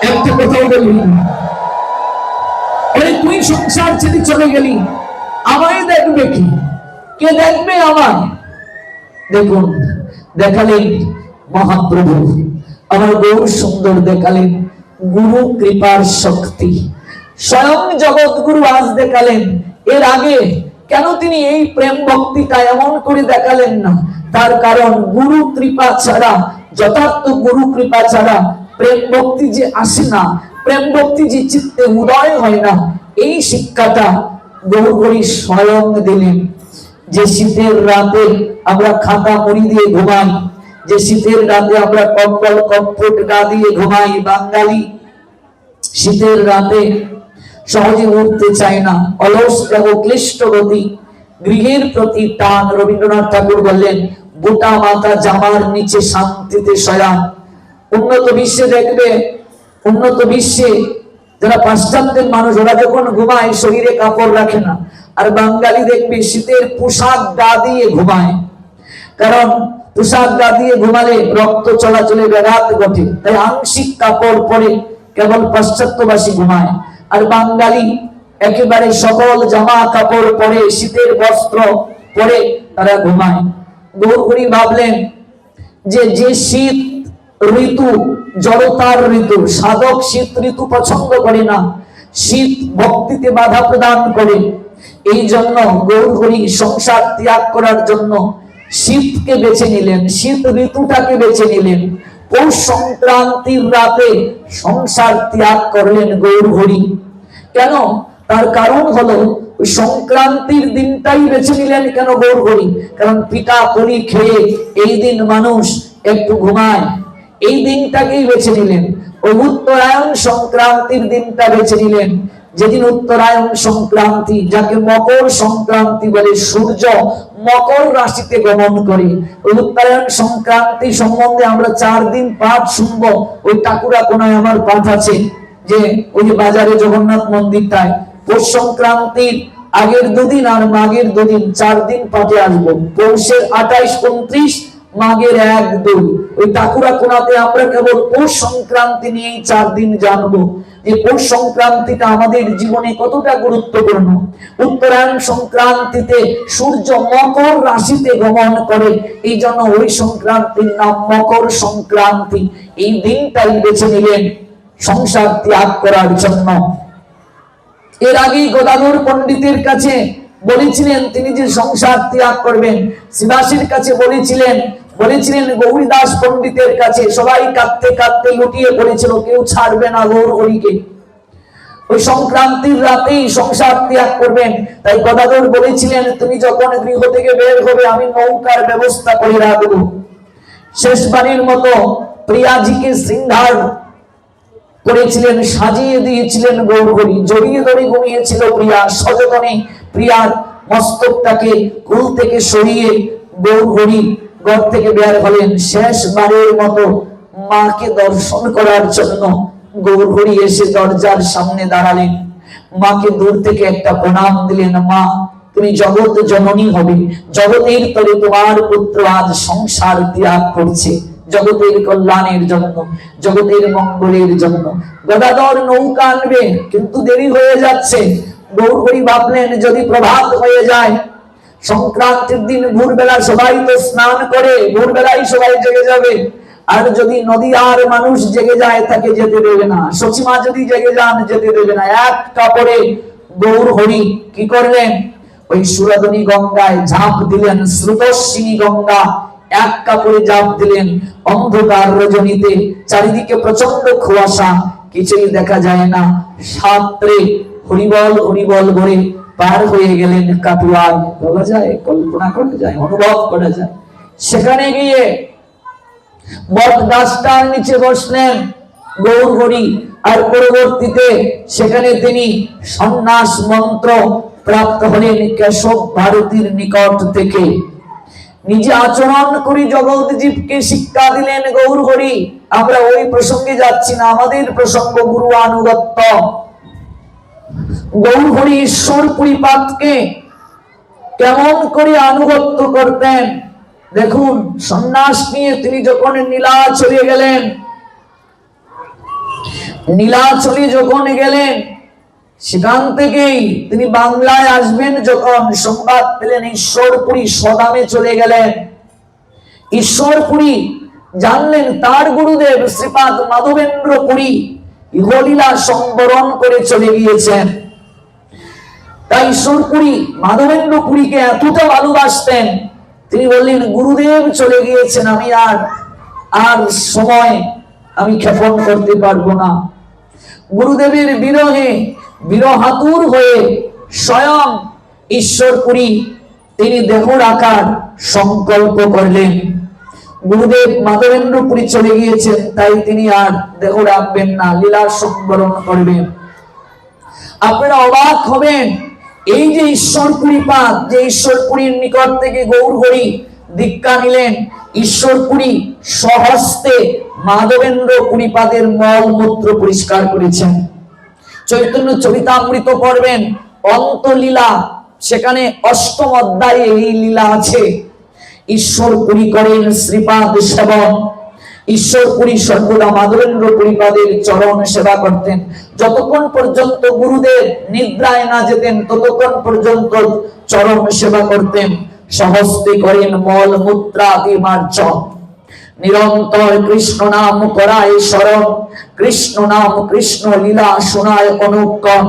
একটা কথাও বলবি না। তুই সংসার ছেড়ে চলে গেলি, আমায় দেখবে কি? কে দেখবে আমায়? দেখুন, দেখালেন মহাপ্রভু, আমার বহু সুন্দর দেখালেন গুরু কৃপার শক্তি। স্বয়ং জগৎ গুরু আজ দেখালেন। এর আগে কেন তিনি এই প্রেম ভক্তিটা এমন করে দেখালেন না? তার কারণ গুরু কৃপা ছাড়া, যথার্থ গুরু কৃপা ছাড়া প্রেম ভক্তি যে আসে না, প্রেম ভক্তি যে চিত্তে উদয় হয় না, এই শিক্ষাটা গৌরহরি স্বয়ং দিলেন। যে শীতের রাতে আমরা খাতা মুড়ি দিয়ে ঘুমাই, যে শীতের রাতে আমরা কম্বল কম্পট গা দিয়ে ঘুমাই, বাঙালি শীতের রাতে সহজে উঠতে চায় না, অলস এবং ক্লিষ্ট গতি, গৃহের প্রতি টান। রবীন্দ্রনাথ ঠাকুর বললেন, গোটা মাথা জামার নিচে শান্তিতে শয়ান। উন্নত বিশ্বে দেখবে, উন্নত বিশ্বে যারা পাশ্চাত্যের মানুষ, ওরা যখন ঘুমায় শরীরে কাপড় রাখে না, আর বাঙালি দেখবে শীতের পোশাক গা দিয়ে ঘুমায়। কারণ পোশাক গা দিয়ে ঘুমালে রক্ত চলাচলে ব্যাঘাত ঘটে, তাই আংশিক কাপড় পরে কেবল পাশ্চাত্যবাসী ঘুমায়। আর বাঙালি একেবারে সকল জামা কাপড় পরে, শীতের বস্ত্র পরে তারা ঘুমায়। গৌরহরি ভাবলেন যে যে শীত ঋতু জড়তার ঋতু, সাধক শীত ঋতু পছন্দ করে না, শীত ভক্তিতে বাধা প্রদান করে। এই জন্য গৌরহরি সংসার ত্যাগ করার জন্য শীতকে বেছে নিলেন, শীত ঋতুটাকে বেছে নিলেন। পৌষ সংক্রান্তির রাতে সংসার ত্যাগ করলেন গৌরহরি। কেন? তার কারণ হলো সংক্রান্তির দিনটাই বেছে নিলেন কেন গৌরহরি? কারণ পিঠা পুলি খেয়ে এই দিন মানুষ একটু ঘুমায়, এই দিনটাকেই বেছে নিলেন। ওই উত্তরায়ণ সংক্রান্তির দিনটা বেছে নিলেন, যেদিন উত্তরায়ণ সংক্রান্তি, যাকে মকর সংক্রান্তি বলে, সূর্য মকর রাশিতে গমন করে। ওই উত্তরায়ণ সংক্রান্তি সম্বন্ধে আমরা 4 দিন পাঠ শুনবো। ওই টাকুরা কোনায় আমার পাঠ আছে, যে ওই যে বাজারে জগন্নাথ মন্দিরটায় পৌষ সংক্রান্তির আগের 2 দিন আর মাঘের 2 দিন, 4 দিন পাঠে আসবো। পৌষের 28, 29, মাঘের 1, 2। ওই টাকুরা কোনাতে আমরা কেবল পৌষ সংক্রান্তি নিয়েই 4 দিন জানবো, যে পৌষ সংক্রান্তিটা আমাদের জীবনে কতটা গুরুত্বপূর্ণ। উত্তরায়ণ সংক্রান্তিতে সূর্য মকর রাশিতে গমন করে, এই জন্য ওই সংক্রান্তির নাম মকর সংক্রান্তি। এই দিনটাই বেছে নিলেন সংসার ত্যাগ করার জন্য। এর আগেই গদাধর পণ্ডিতের কাছে বলেছিলেন তিনি যে সংসার ত্যাগ করবেন, শিবাসীর কাছে বলেছিলেন গৌরীদাস পণ্ডিতের কাছে। সবাই কাঁদতে কাঁদতে লুটিয়ে পড়েছিল, কেউ ছাড়বে না গৌরহরিকে। ওই সংক্রান্তির রাতেই সংসার ত্যাগ করবেন। তাই গদাধর বলেছিলেন, তুমি যখন গৃহ থেকে বের হবে আমি নৌকার ব্যবস্থা করে রাখবো। শেষবারের মতো প্রিয়াজিকে শৃঙ্গার করেছিলেন, সাজিয়ে দিয়েছিলেন গৌরহরি। জড়িয়ে ধরে ঘুমিয়েছিল প্রিয়া, সযতনে প্রিয়ার মস্তকটাকে কুল থেকে সরিয়ে গৌরহরি ঘর থেকে বের হলেন। শেষবারের মতো মাকে দর্শন করার জন্য গৌরহরি এসে দরজার সামনে দাঁড়ালেন। মাকে দূর থেকে একটা প্রণাম দিলেন, মা তুমি জগৎ জননী হবে, জগতের তরে তোমার পুত্র আজ সংসার ত্যাগ করছে, জগতের কল্যাণের জন্য, জগতের মঙ্গলের জন্য। গদাধর নৌকা আনবে, কিন্তু দেরি হয়ে যাচ্ছে। গৌরহরি ভাবলেন যদি প্রভাত হয়ে যায়, সংক্রান্তির দিন ভোরবেলা সবাই তো স্নান করে, ভোরবেলায় সবাই জেগে যাবে, আর যদি নদী আর মানুষ জেগে যায় তাকে যেতে দেবে না, সচিমা যদি জেগে যান যেতে দেবে না। এক কাপড়ে গৌরহরি কি করলেন? ওই সুরধনী গঙ্গায় ঝাঁপ দিলেন, স্রোতস্বিনী গঙ্গা, এক কাপড়ে ঝাঁপ দিলেন। অন্ধকার রজনীতে চারিদিকে প্রচন্ড কুয়াশা, কিছুই দেখা যায় না। সাঁতরে হরিবল হরিবল ভরে পার হয়ে গেলেন কাটুয়ায়। বলা যায়, কল্পনা করা যায়, অনুভব করা যায়। সেখানে গিয়ে বট গাছটার নিচে বসলেন গৌরহরি, আর পরবর্তীতে সেখানে তিনি সন্ন্যাস মন্ত্র প্রাপ্ত হলেন কেশব ভারতীর নিকট থেকে। নিজে আচরণ করে জগৎ জীবকে শিক্ষা দিলেন গৌরহরি। আমরা ওই প্রসঙ্গে যাচ্ছি না, আমাদের প্রসঙ্গ গুরু আনুগত্য। গৌরহরি ঈশ্বর পরিপাতকে কেমন করে আনুগত্য করতেন দেখুন। সন্ন্যাস নিয়ে তিনি যখন নীলাচলে গেলেন, নীলাচলে যখন গেলেন, সেখান থেকেই তিনি বাংলায় আসবেন যখন সংবাদ পেলেন, ঈশ্বরপুরী সদামে চলে গেলেন। ঈশ্বরপুরী জানলেন তার গুরুদেব শ্রীপাদ মাধবেন্দ্র পুরী ইহলীলা সম্বরণ করে চলে গিয়েছেন। তাই ঈশ্বরপুরী মাধবেন্দ্র পুরীকে এতটা ভালোবাসতেন, তিনি বললেন গুরুদেব চলে গিয়েছেন, আমি আর সময় আমি ক্ষেপণ করতে পারবো না। গুরুদেবের বিরহে বিরহাতুর হয়ে স্বয়ং ঈশ্বরপুরী তিনি দেহ রাখার সংকল্প করলেন। গুরুদেব মাধবেন্দ্রপুরী চলে গিয়েছেন, তাই তিনি আর দেহ রাখবেন না, লীলা সংবরণ করবেন। আপনারা অবাক হবেন, এই যে ঈশ্বরপুরীপাদ, যে ঈশ্বরপুরীর নিকট থেকে গৌরহরি দীক্ষা নিলেন, ঈশ্বরপুরী স্বহস্তে মাধবেন্দ্র পুরীপাদের মল মূত্র পরিষ্কার করেছেন। চৈতন্য চরিতামৃত পড়বেন, অন্তলীলা, সেখানে অষ্টম অধ্যায়ে এই লীলা আছে। ঈশ্বরপুরী করেন শ্রীপাদ সেবন। ঈশ্বরপুরী সর্বদা মাধবেন্দ্র পুরীপাদের চরণ সেবা করতেন। যতক্ষণ পর্যন্ত গুরুদেব নিদ্রায় না যেতেন ততক্ষণ পর্যন্ত চরণ সেবা করতেন। সহস্তে করেন মল মূত্রাদি মার্জন। নিরন্তর কৃষ্ণ নাম করায় স্মরণ, কৃষ্ণ নাম কৃষ্ণ লীলা শোনায় অনুক্ষণ,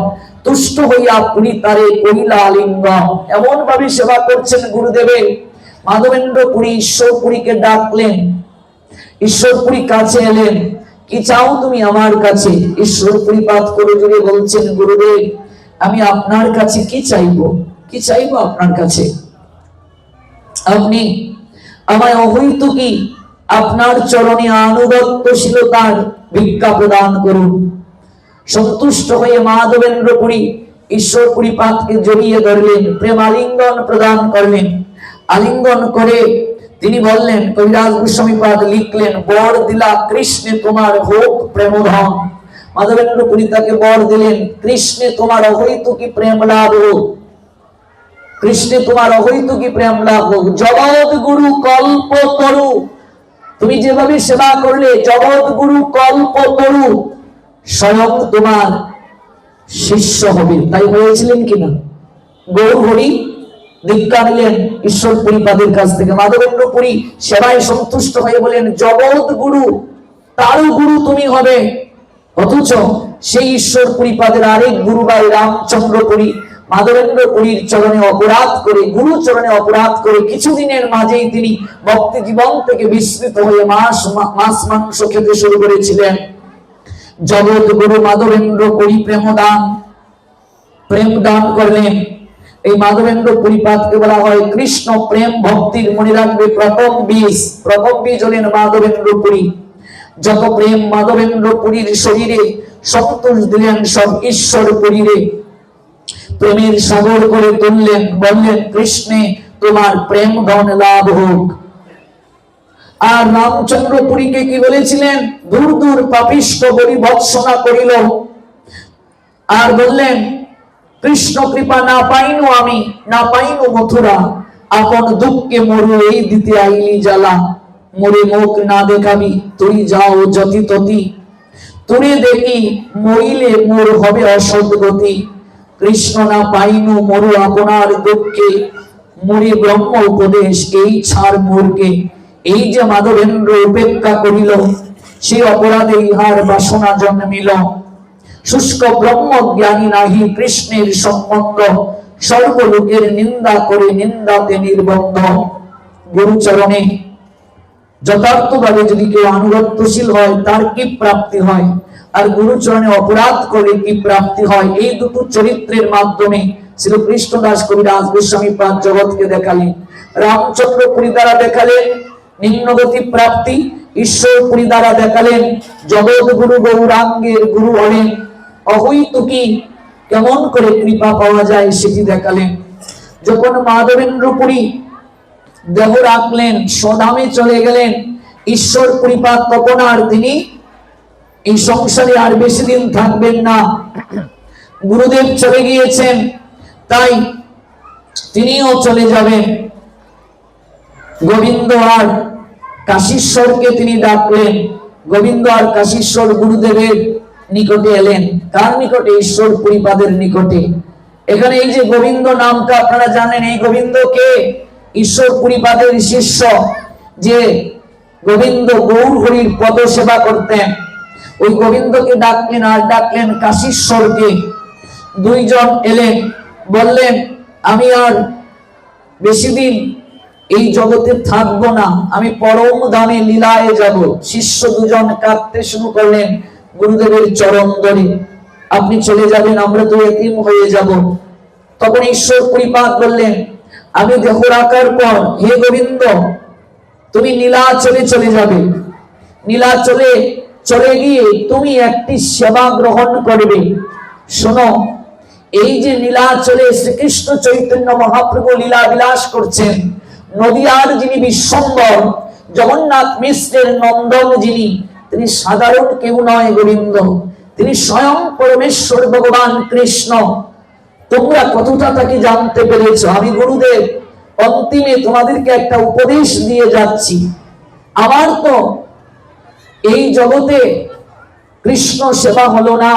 তুষ্ট হইয়া পুরী তারে কহিলা আলিঙ্গন। এমন ভাবে সেবা করছেন গুরুদেবের। মাধবেন্দ্র পুরী ঈশ্বরপুরীকে ডাকলেন, ঈশ্বরপুরী কাছে এলেন, কি চাও তুমি আমার কাছে? ঈশ্বরপুরী পাঠ করে জুড়ে বলছেন, গুরুদেব আমি আপনার কাছে কি চাইবো, কি চাইবো আপনার কাছে? আপনি আমায় অহৈতুকী আপনার চরণে আনুগত্যশীলতার ভিক্ষা প্রদান করুন। সন্তুষ্ট হয়ে মাধবেন্দ্র পুরী ঈশ্বরপুরী পাঠকে জড়িয়ে ধরলেন, প্রেম আলিঙ্গন প্রদান করলেন। আলিঙ্গন করে তিনি বললেন, কবিরাজ গোস্বামী পাদ লিখলেন, বর দিলা কৃষ্ণে তোমার হোক প্রেমধন। মাধবেন্দ্র পুরী তাকে বর দিলেন, কৃষ্ণে তোমার অহৈতুকী প্রেম লাভ হোক, কৃষ্ণে তোমার অহৈতুকী প্রেম লাভ হোক। জগৎ গুরু কল্প তরু, তুমি যেভাবে সেবা করলে জগৎ গুরু কল্প তরু স্বয়ং তোমার শিষ্য হবে। তাই হয়েছিলেন কিনা? গৌরহরি দীক্ষা নিলেন ঈশ্বরপুরী পাদের কাছ থেকে। মাধবেন্দ্র পুরী সেবায় সন্তুষ্ট হয়ে বলেন, জগৎ গুরু তারও গুরু তুমি হবে। অথচ সেই ঈশ্বরপুরী পাদের আরেক গুরু ভাই রামচন্দ্র পুরী মাধবেন্দ্র পুরীর চরণে অপরাধ করে, গুরু চরণে অপরাধ করে কিছুদিনের মাঝেই তিনি ভক্তি জীবন থেকে বিস্মৃত হয়ে মাছ মাংস খেতে শুরু করেছিলেন। জগৎ গুরু মাধবেন্দ্র পুরী প্রেম দান করলেন। এই মাধবেন্দ্র পুরীপাদকে বলা হয় কৃষ্ণ প্রেম ভক্তির, মনে রাখবে, প্রথম বীজ হলেন মাধবেন্দ্র পুরী। যত প্রেম মাধবেন্দ্র পুরীর শরীরে সন্তোষ দিলেন, সব ঈশ্বর পুরীরে প্রেমের সাগর করে তুললেন। বললেন, কৃষ্ণে তোমার প্রেম ধন লাভ হোক। আর রামচন্দ্র পুরীকে কি বলেছিলেন? দূর দূর পাপিষ্ঠ বলি ভৎসনা করিল। আর বললেন, কৃষ্ণ কৃপা না পাইনু আমি, না পাইনু মথুরা, আপন দুঃখে মরু এই দিতে আইলি জ্বালা। মরে মুখ না দেখাবি তুই যাও যতি ততি, তুরে দেখি মরিলে মোর হবে অসদ্গতি। কৃষ্ণ না পাইনু মরু আপনার দুঃখে, মরে ব্রহ্ম উপদেশ এই ছাড় মোরকে। এই যে মাধবেন্দ্র উপেক্ষা করিল, সেই অপরাধে ইহার বাসনা জন্মিল। শুষ্ক ব্রহ্ম জ্ঞানী নাহি কৃষ্ণের সম্বন্ধ, সর্বলোকের নিন্দা করে নিন্দাতে নির্বন্ধ। গুরুচরণে যথার্থভাবে যদি কেউ আনুগত্যশীল হয় তার কি প্রাপ্তি হয়, আর গুরুচরণে অপরাধ করে কি প্রাপ্তি হয়, এই দুটো চরিত্রের মাধ্যমে শ্রী কৃষ্ণদাস কবিরাজ গোস্বামী পাদ জগৎকে দেখালেন। রামচন্দ্র পুরী দ্বারা দেখালেন নিম্নগতি প্রাপ্তি, ঈশ্বরপুরী দ্বারা দেখালেন জগৎ গুরু গৌরাঙ্গের গুরু হলেন অহৈতুকী, কেমন করে কৃপা পাওয়া যায় সেটি দেখালেন। যখন মাধবেন্দ্র পুরী দেহ রাখলেন, স্বধামে চলে গেলেন ঈশ্বরপুরী পাদ, তখন আর তিনি এই সংসারে আর বেশি দিন থাকবেন না। গুরুদেব চলে গিয়েছেন, তাই তিনিও চলে যাবেন। গোবিন্দ আর কাশীশ্বরকে তিনি ডাকলেন। গোবিন্দ আর কাশীশ্বর গুরুদেবের নিকটে এলেন। কার নিকটে? ঈশ্বরপুরী পাদের নিকটে। এখানে এই যে গোবিন্দ নামটা আপনারা জানেন, এই গোবিন্দ কে? ঈশ্বরপুরী পাদের শিষ্য, যে গোবিন্দ গৌরহরির পদ সেবা করতেন। ওই গোবিন্দকে ডাকলেন, আর ডাকলেন কাশীশ্বরকে। দুইজন এলেন, বললেন, আমি আর বেশি দিন এই জগতে থাকবো না, আমি পরম ধামে লীলায় যাব। শিষ্য দুজন কাঁদতে শুরু করলেন গুরুদেবের চরণ ধরে। আপনি চলে যাবেন, আমরা তো এতিম হয়ে যাব। তখন ঈশ্বর পরিপাত বললেন, আমি দেহ রাখার পর হে গোবিন্দ তুমি নীলাচলে চলে যাবে, নীলাচলে চলে গিয়ে তুমি একটি সেবা গ্রহণ করবে। শোনো, এই যে নীলাচলে শ্রীকৃষ্ণ চৈতন্য মহাপ্রভু লীলা বিলাস করছেন, নদিয়ার যিনি বিশ্বম্বর জগন্নাথ মিশ্রের নন্দন যিনি, তিনি সাধারণ কেউ নয় গোবিন্দ, তিনি স্বয়ং পরমেশ্বর ভগবান কৃষ্ণ। তোমরা কতটা তাকে জানতে পেরেছ? আমি গুরুদেব অন্তিমে তোমাদেরকে একটা উপদেশ দিয়ে যাচ্ছি। আমার তো এই জগতে কৃষ্ণ সেবা হলো না,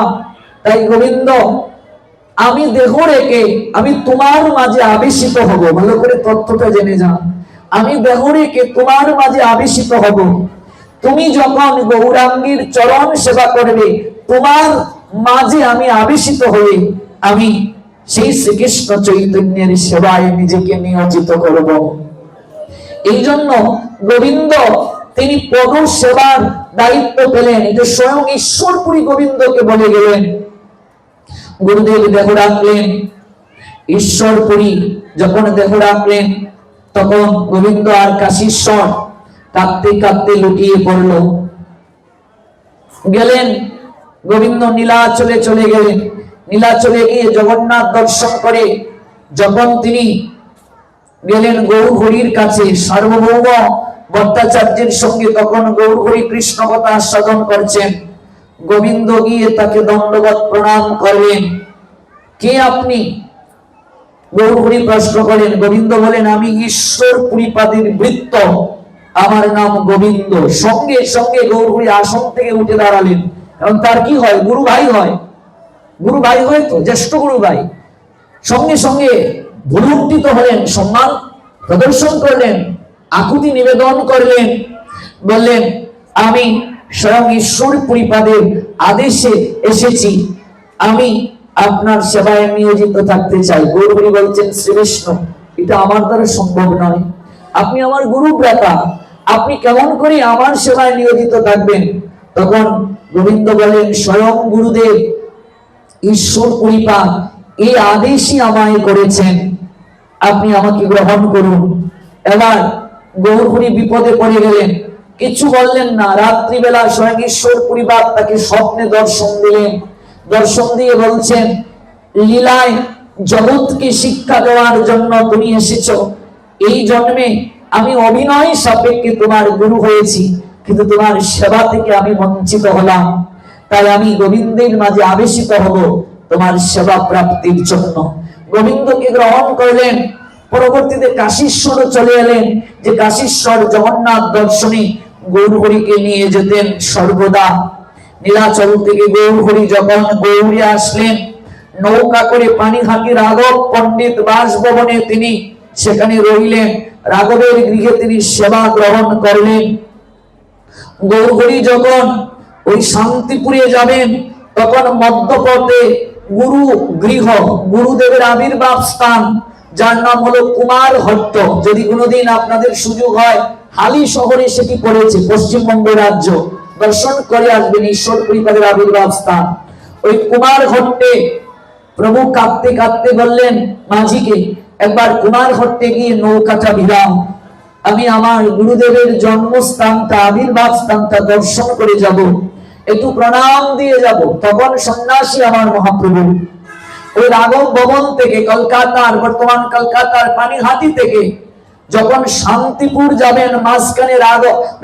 তাই গোবিন্দ আমি দেহ রেখে আমি তোমার মাঝে আবেশিত হব। ভালো করে তথ্যটা জেনে যান, আমি দেহ রেখে তোমার মাঝে আবেশিত হব। তুমি যখন গৌরাঙ্গীর চরণ সেবা করবে, তোমার মাঝে আমি আবেশিত হয়ে আমি সেই শ্রীকৃষ্ণ চৈতন্যের সেবায় নিজেকে নিয়োজিত করব। এই জন্য গোবিন্দ তিনি পদ সেবার দায়িত্ব পেলেন। এটা স্বয়ং ঈশ্বরপুরী গোবিন্দকে বলে গেলেন। গুরুদেব দেহ রাখলেন, ঈশ্বরপুরী যখন দেহ রাখলেন, তখন গোবিন্দ আর কাশীশ্বর কাঁদতে কাঁদতে লুটিয়ে পড়ল। গেলেন গোবিন্দ নীলাচলে চলে গেলেন। নীলাচলে গিয়ে জগন্নাথ দর্শন করে যখন তিনি গেলেন গৌরহরির কাছে, সার্বভৌম ভট্টাচার্যের সঙ্গে তখন গৌরহরি কৃষ্ণ কথা আস্বাদন করছেন। গোবিন্দ গিয়ে তাকে দণ্ডবত প্রণাম করলেন। কে আপনি? গৌরহরি প্রশ্ন করেন। গোবিন্দ বলেন, আমি ঈশ্বর পুরীপাদের বৃত্ত, আমার নাম গোবিন্দ। সঙ্গে সঙ্গে গৌরহরি আসন থেকে উঠে দাঁড়ালেন। কারণ তার কি হয়, গুরু ভাই হয়, গুরু ভাই হয় তো, জ্যেষ্ঠ গুরু ভাই। সঙ্গে সঙ্গে ভুলুণ্ঠিত হলেন, সম্মান প্রদর্শন করলেন, আকুতি নিবেদন করলেন, বললেন আমি স্বয়ং ঈশ্বর পরিপাদের আদেশে এসেছি, আমি আপনার সেবায় নিয়োজিত থাকতে চাই। গৌরহরি বলছেন, শ্রীকৃষ্ণ এটা আমার দ্বারা সম্ভব নয়, আপনি আমার গুরু ভ্রাতা, আপনি কেমন করে আমার সেবায় নিয়োজিত থাকবেন? তখন গোবিন্দ বলেন, স্বয়ং গুরুদেব ঈশ্বর পরিপাদ এই আদেশই আমায় করেছেন, আপনি আমাকে গ্রহণ করুন। এবার গৌরহরি বিপদে পড়ে গেলেন, কিছু বললেন না। রাত্রিবেলা স্বয়ং ঈশ্বর পরিবার তাকে স্বপ্নে দর্শন দিলেন। দর্শন দিয়ে বলছেন, লীলায় জগৎকে শিক্ষা দেওয়ার জন্য তুমি এসেছ। এই জন্মে আমি অভিনয় সাপেক্ষে তোমার গুরু হয়েছি, কিন্তু তোমার সেবা থেকে আমি বঞ্চিত হলাম। তাই আমি গোবিন্দের মাঝে আবেশিত হব তোমার সেবা প্রাপ্তির জন্য। গোবিন্দকে গ্রহণ করলেন। পরবর্তীতে কাশীশ্বর চলে এলেন, যে কাশীশ্বর জগন্নাথ দর্শনে গৌরহরিকে নিয়ে যেতেন সর্বদা। নীলাচল থেকে গৌরহরি যখন গৌরী আসলেন, নৌকা করে পানিহাটি রাঘব পণ্ডিত বাসভবনে তিনি সেখানে রইলেন। রাঘবের গৃহে তিনি সেবা গ্রহণ করলেন। গৌরহরি যখন ওই শান্তিপুরে যাবেন, তখন মধ্যপথে গুরু গৃহ, গুরুদেবের আবির্ভাব স্থান, যার নাম হলো কুমার হট্ট। যদি কোনোদিন আপনাদের সুযোগ হয়, হালি শহরে সেটি পড়েছে, পশ্চিমবঙ্গ রাজ্য, দর্শন করে আসবেন, ঈশ্বর পরিপাদের আবির্ভাব স্থান। ওই কুমার হট্টে প্রভু কাঁদতে কাঁদতে বললেন মাঝিকে, একবার কুমার হট্টে গিয়ে নৌকাটা ভিড়াও, আমি আমার গুরুদেবের জন্মস্থানটা, আবির্ভাব স্থানটা দর্শন করে যাব, একটু প্রণাম দিয়ে যাব। তখন সন্ন্যাসী আমার মহাপ্রভু ওই রাঘব ভবন থেকে, কলকাতার, বর্তমান কলকাতার পানিহাটি থেকে যখন শান্তিপুর যাবেন, মাঝখানে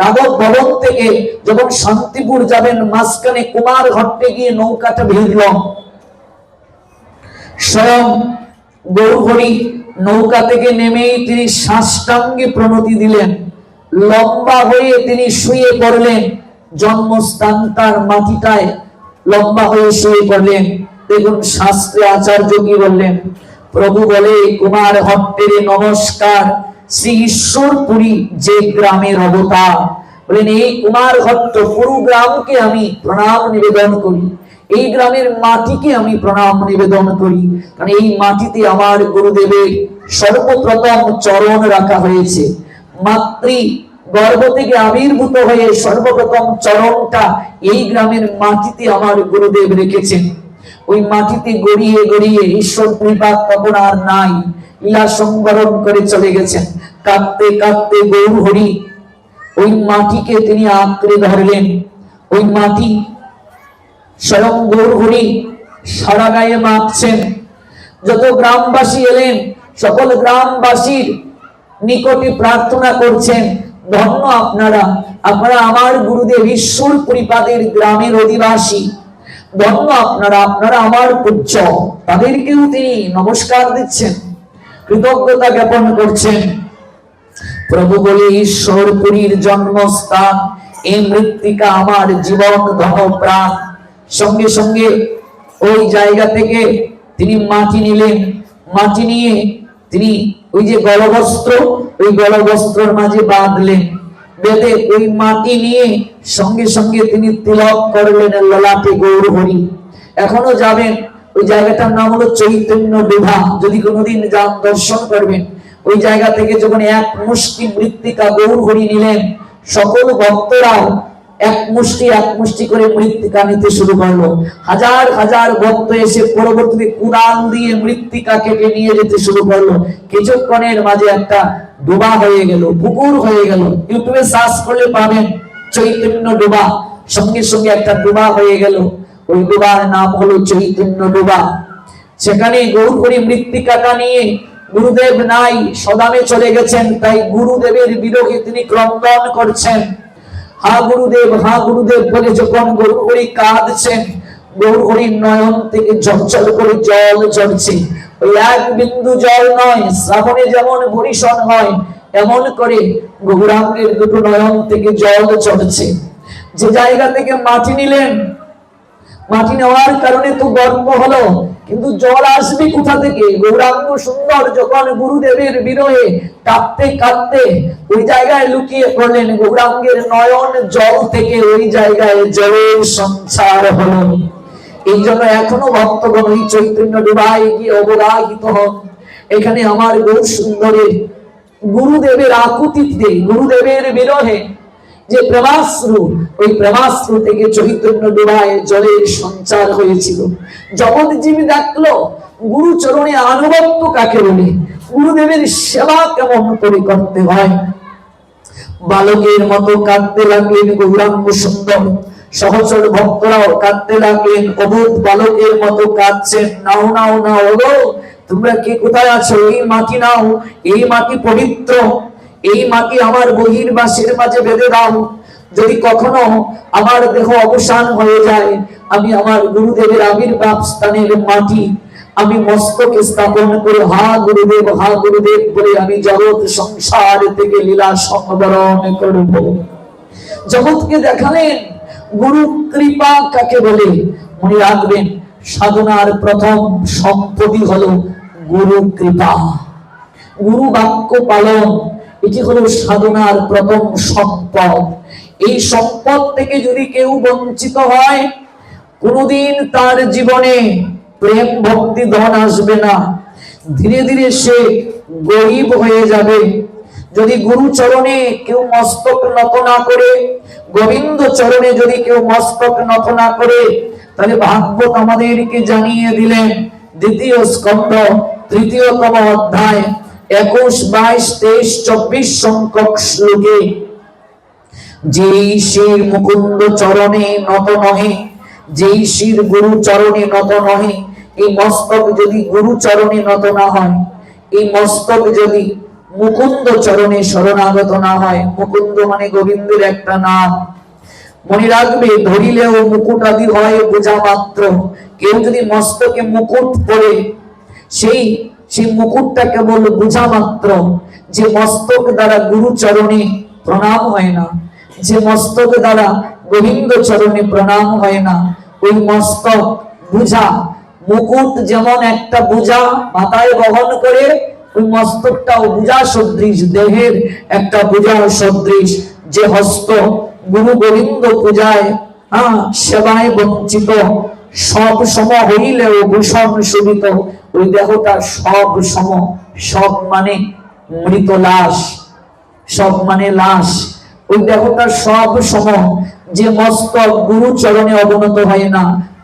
রাঘব ভবন থেকে যখন শান্তিপুর যাবেন, মাঝখানে কুমার ঘট্টে গিয়ে নৌকাটা ভিড়ল। স্বয়ং গৌরহরি নৌকা থেকে নেমেই তিনি সাষ্টাঙ্গে প্রণতি দিলেন, লম্বা হয়ে তিনি শুয়ে পড়লেন, জন্মস্থান তার মাটিটায় লম্বা হয়ে শুয়ে পড়লেন। দেখুন শাস্ত্রে আচার্য কি বললেন, প্রভু বলে, কুমার হট্টের নমস্কার, শ্রী ঈশ্বরপুরী যে গ্রামের অবতার। বলেন, এই কুমার হট্ট পুরো গ্রামকে আমি প্রণাম নিবেদন করি, এই গ্রামের মাটিকে আমি প্রণাম নিবেদন করি, কারণ এই মাটিতে আমার গুরুদেবের সর্বপ্রথম চরণ রাখা হয়েছে। মাতৃ গর্ভ থেকে আবির্ভূত হয়ে সর্বপ্রথম চরণটা এই গ্রামের মাটিতে আমার গুরুদেব রেখেছেন। ওই মাটিতে গড়িয়ে গড়িয়ে ঈশ্বর কৃপা তখন আর নাই, লীলা সংবরণ করে চলে গেছেন। কাঁদতে কাঁদতে গৌর হরি ওই মাটিকে তিনি আঁকড়ে ধরলেন। ওই মাটি স্বয়ং গৌর হরি সারা গায়ে মাখছেন। যত গ্রামবাসী এলেন সকল গ্রামবাসীর নিকটে প্রার্থনা করছেন, ধন্য আপনারা, আপনারা আমার গুরুদেব ঈশ্বর পরিপাদের গ্রামের অধিবাসী, ধন্য আপনারা, আপনারা আমার পূজ্য। তাদেরকেও তিনি নমস্কার দিচ্ছেন, কৃতজ্ঞতা জ্ঞাপন করছেন। প্রভু বলে, ঈশ্বরপুরীর জন্মস্থান, এই মৃত্তিকা আমার জীবন ধন প্রাণ। সঙ্গে সঙ্গে ওই জায়গা থেকে তিনি মাটি নিলেন। মাটি নিয়ে তিনি ওই যে গলবস্ত্র, ওই গলবস্ত্রের মাঝে বাঁধলেন। বেঁধে ওই মাটি নিয়ে সঙ্গে সঙ্গে তিনি তিলক করলেন ললাটে গৌর হরি। এখনো যাবেন, ওই জায়গাটার নাম হলো চৈতন্য ডোভা। যদি কোনোদিন যান দর্শন করবেন। ওই জায়গা থেকে যখন এক মুষ্টি মৃত্তিকা গৌর হরি নিলেন, সকল ভক্তরাও এক মুষ্টি করে মৃত্তিকা নিতে শুরু করলো। হাজার হাজার ভক্ত এসে পরবর্তীতে কুড়াল দিয়ে মৃত্তিকা কেটে নিয়ে যেতে শুরু করলো। কিছুক্ষণের মাঝে একটা ডোবা হয়ে গেল, পুকুর হয়ে গেল। ইউটিউবে সার্চ করলে পাবেন চৈতন্য ডোবা। সঙ্গে সঙ্গে একটা ডোবা হয়ে গেল। ওই ডোবার নাম হলো চৈতন্য ডোবা। সেখানে গৌর হরি মৃত্তিকাটা নিয়ে, গুরুদেব নাই, সদামে চলে গেছেন, তাই গুরুদেবের বিরহে তিনি ক্রন্দন করছেন। হা গুরুদেব, হা গুরুদেব বলে যখন গৌর হরি কাঁদছেন, গৌর হরির নয়ন থেকে ঝরঝর করে জল ঝরছে। ওই এক বিন্দু জল নয়, শ্রাবণে যেমন বরিশন হয় এমন করে গৌরাঙ্গের দুটো নয়ন থেকে জল ঝরছে। যে জায়গা থেকে মাটি নিলেন, মাটি নেওয়ার কারণে তো গর্ব হলো, কিন্তু জল আসবে কোথা থেকে? গৌরাঙ্গ সুন্দর যখন গুরুদেবের বিরহে কাঁদতে কাঁদতে ওই জায়গায় লুকিয়ে পড়লেন, গৌরাঙ্গের নয়ন জল থেকে ওই জায়গায় জলের সঞ্চার হলো। এই জন্য এখনো ভক্তগণ ওই চৈতন্য ডোবায় গিয়ে অবগাহিত হন। এখানে আমার গৌর সুন্দরের গুরুদেবের আকুতিতে, গুরুদেবের বিরহে যে প্রেমাশ্রু, ওই প্রেমাশ্রু থেকে চৈতন্য ডোবায় জলের সঞ্চার হয়েছিল। জগৎজীবী দেখলো গুরু চরণে আনুগত্য কাকে বলে, গুরুদেবের সেবা কেমন করে করতে হয়। বালকের মতো কাঁদতে লাগলেন গৌরাঙ্গ সুন্দর। সহচর ভক্তরাও কাঁদতে লাগলেন, অবোধ বালকের মতো কাঁদছেন। নাও নাও নাও গো, তোমরা কে কোথায় আছো? এই মাটি নাও, এই মাটি পবিত্র, এই মাটি আমার বহির্বাসীর মাঝে বেঁধে দাও। যদি কখনো আমার দেহ অবসান হয়ে যায়, আমি আমার গুরুদেবের আবির্ভাব স্থানের মাটি আমি মস্তকে স্থাপন করে হা গুরুদেব, হা গুরুদেব বলে আমি জগৎ সংসার থেকে লীলা সংবরণ করব। জগৎকে দেখালেন গুরু কৃপা কাকে বলে। মনে রাখবেন, সাধনার প্রথম সম্পত্তি হলো গুরু কৃপা, গুরু বাক্য পালন। এটি হলো সাধনার প্রথম সম্পদ। এই সম্পদ থেকে যদি কেউ বঞ্চিত হয়, কোনদিন তার জীবনে প্রেম ভক্তি ধন আসবে না। ধীরে ধীরে সে গরিব হয়ে যাবে। যদি গুরু চরণে কেউ মস্তক নত না করে, গোবিন্দ চরণে যদি কেউ মস্তক নত না করে, তাহলে ভাগবত আমাদেরকে জানিয়ে দিলেন দ্বিতীয় স্কন্ধ তৃতীয়তম অধ্যায় 21, 22, 23, 24 সংখ্যক শ্লোকে, যেই শির মুকুন্দ চরণে নত নহে, যেই শির গুরু চরণে নত নহে। এই মস্তক যদি গুরু চরণে নত না হয়, এই মস্তক যদি মুকুন্দ চরণে শরণাগত না হয়, মুকুন্দ মানে গোবিন্দের একটা নাম। মনে রাখবে, ধরিলেও মুকুট আদি হয় বোঝা মাত্র। কেউ যদি মস্তকে মুকুট পরে, সেই মুকুটটা কেবল বোঝা মাত্র। যে মস্তক দ্বারা গুরু চরণে প্রণাম হয় না, যে মস্তক দ্বারা গোবিন্দ চরণে প্রণাম হয় না, ওই মস্তক বোঝা। মুকুট যেমন একটা বোঝা মাথায় বহন করে, ওই মস্তকটাও বোঝা সদৃশ, দেহের একটা বোঝা সদৃশ। যে হস্ত গুরু গোবিন্দ পূজায় সেবায় বঞ্চিত, সব সম হইলেও ভূষণ শোভিত। ওই দেহটা সব সম, সব মানে মৃত লাশ, সব মানে লাশ। ওই দেহটা সব সম। যে মস্তক গুরু চরণে অবনত হয় না,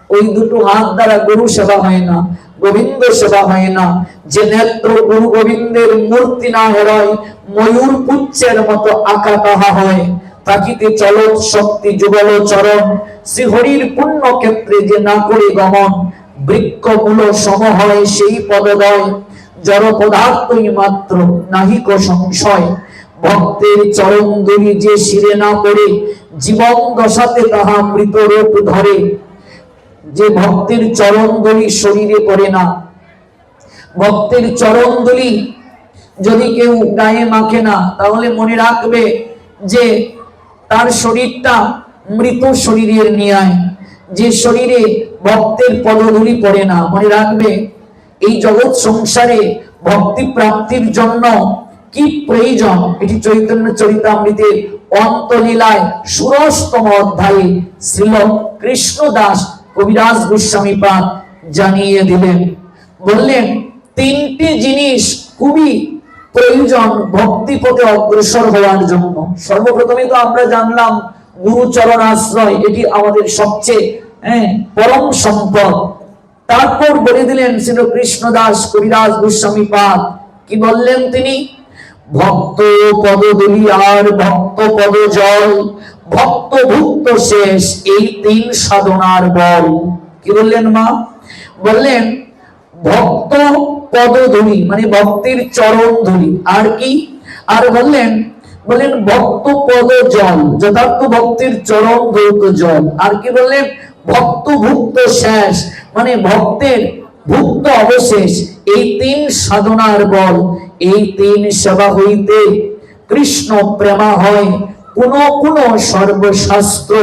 ওই দুটো হাত দ্বারা গুরু সেবা হয় না, গোবিন্দ সেবা হয় না। যে নেত্র গুরু গোবিন্দের মূর্তি না হেরয়, ময়ূর পুচ্ছের মতো আঁকা তাহা হয়। তাকিতে চলত শক্তি যুগল চরণ, শ্রীহরির পুণ্য ক্ষেত্রে যে না করে গমন। বৃক্ষ মূল সম হয় সেই পদদয়, জড় পদার্থই মাত্র নাহিক সংশয়। ভক্তের চরণ ধরি যে শিরে না পড়ে, জীবন দশাতে তাহা মৃত রূপ ধরে। যে ভক্তের চরণ ধরি শরীরে পড়ে না, ভক্তের চরণ ধরি যদি কেউ গায়ে মাখে না, তাহলে মনে রাখবে যে তার শরীরটা মৃত শরীরের ন্যায়। যে শরীরে ভক্তের পদধূলি পড়ে না, মনে রাখবে এই জগৎ সংসারে ভক্তি প্রাপ্তির জন্য কি প্রয়োজন। এটি চৈতন্য চরিতামৃতের অন্তলীলায় ষোড়শতম অধ্যায়ে শ্রীল কৃষ্ণ দাস কবিরাজ গোস্বামী পাদ জানিয়ে দিলেন। বললেন তিনটি জিনিস খুবই প্রয়োজন ভক্তি পথে অগ্রসর হওয়ার জন্য। সর্বপ্রথমে তো আমরা জানলাম গুরুচরণ আশ্রয়, এটি আমাদের সবচেয়ে পরম সম্পদ। তারপর বলে দিলেন শ্রী কৃষ্ণ দাস কবিরাজ গোস্বামী পাদ, কি বললেন তিনি? ভক্ত পদধূলি আর ভক্ত পদ জল, ভক্ত ভুক্ত শেষ এই তিন সাধনার বল। কি বললেন মা? বললেন ভক্ত পদধূলি মানে ভক্তির চরণ ধূলি, আর কি? আর বললেন ভক্ত পদ জল, যথার্থ ভক্তির চরণ ধৌত জল। আর কি বললেন? ভক্ত ভুক্ত শেষ মানে ভক্তের ভুক্ত অবশেষ। এই তিন সাধনার বল, এই তিন সেবা হইতে কৃষ্ণ প্রেমা হয়। কোন কোন সর্বশাস্ত্র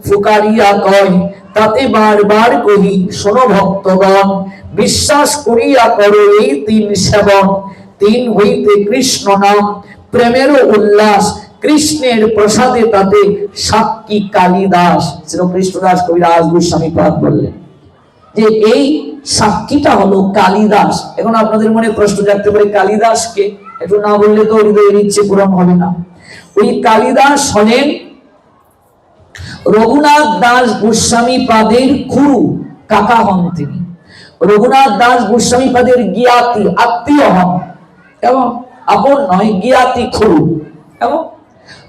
ফুকারিয়া কয়, তাতে বারবার কহি শোনো ভক্তগণ, বিশ্বাস করিয়া করো এই তিন সেবন। তিন হইতে কৃষ্ণ নাম প্রেমেরও উল্লাস, কৃষ্ণের প্রসাদে তাতে সাক্ষী কালিদাস। শ্রীকৃষ্ণদাস কবিরাজ গোস্বামী পাদ বললেন যে এই সাক্ষীটা হলো কালিদাস। এখন আপনাদের মনে প্রশ্ন জাগতে পারে কালিদাসকে একটু না বললে তো হৃদয়ের ইচ্ছে পূরণ হবে না। ওই কালিদাস হলেন রঘুনাথ দাস গোস্বামী পাদের খুড়ু কাকা হন তিনি। রঘুনাথ দাস গোস্বামী পাদের জ্ঞাতি আত্মীয় হন এবং আপন নয়, জ্ঞাতি খুড়ু। এবং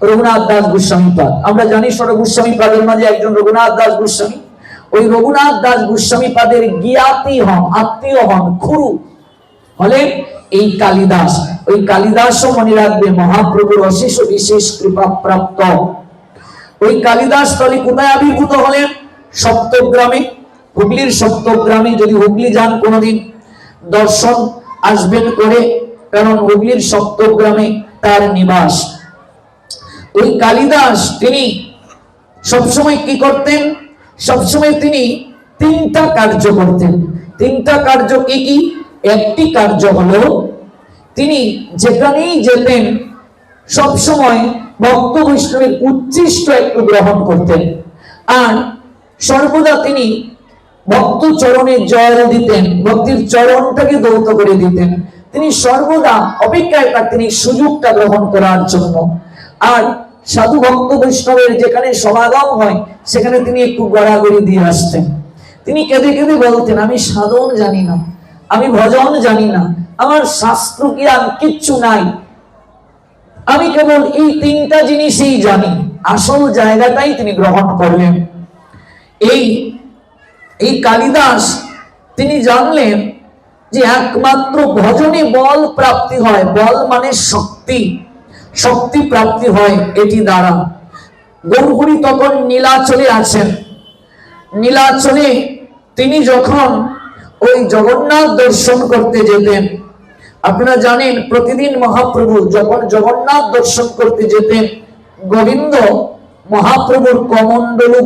রঘুনাথ দাস গোস্বামী পাদ আমরা জানি ষড় গোস্বামী পাদের মাঝে একজন রঘুনাথ দাস গোস্বামী। ওই রঘুনাথ দাস গোস্বামী পাদের জ্ঞাতি হন, আত্মীয় হন, খুড়ু হলেন এই কালিদাস। ওই কালিদাসও মনে রাখবে মহাপ্রভুর অশেষ বিশেষ কৃপা প্রাপ্ত। ওই কালিদাস তলে কোথায় আবির্ভূত হলেন? সপ্তগ্রামে, হুগলির সপ্তগ্রামে। যদি হুগলি যান কোনোদিন দর্শন আসবেন করে, কারণ হুগলির সপ্তগ্রামে তার নিবাস। ওই কালিদাস তিনি সবসময় কি করতেন? সবসময় তিনি তিনটা কার্য করতেন। তিনটা কার্য কি কি? একটি কার্য হলো তিনি যেখানেই যেতেন সবসময় ভক্ত বৈষ্ণবের উচ্ছিষ্ট একটু গ্রহণ করতেন, আর সর্বদা তিনি ভক্ত চরণে জল দিতেন, ভক্তির চরণটাকে দৌত করে দিতেন। তিনি সর্বদা অপেক্ষায় থাকতেন এই সুযোগটা গ্রহণ করার জন্য। আর সাধু ভক্ত বৈষ্ণবের যেখানে সমাগম হয় সেখানে তিনি একটু গড়াগড়ি দিয়ে আসতেন। তিনি কেঁদে কেঁদে বলতেন, আমি সাধন জানি না, আমি ভজন জানি না, আমার শাস্ত্র জ্ঞান কিচ্ছু নাই, আমি কেবল এই তিনটা জিনিসই জানি। আসল জায়গাটাই তিনি গ্রহণ করলেন। এই কালিদাস তিনি জানলেন যে একমাত্র ভজনে বল প্রাপ্তি হয়। বল মানে শক্তি, শক্তি প্রাপ্তি হয় এটি দ্বারা। গৌরহরি তখন নীলাচলে আছেন। নীলাচলে তিনি যখন ওই জগন্নাথ দর্শন করতে যেতেন, আপনারা জানেন প্রতিদিন মহাপ্রভু যখন জগন্নাথ দর্শন করতে যেতেন, গোবিন্দ মহাপ্রভুর কমণ্ডলু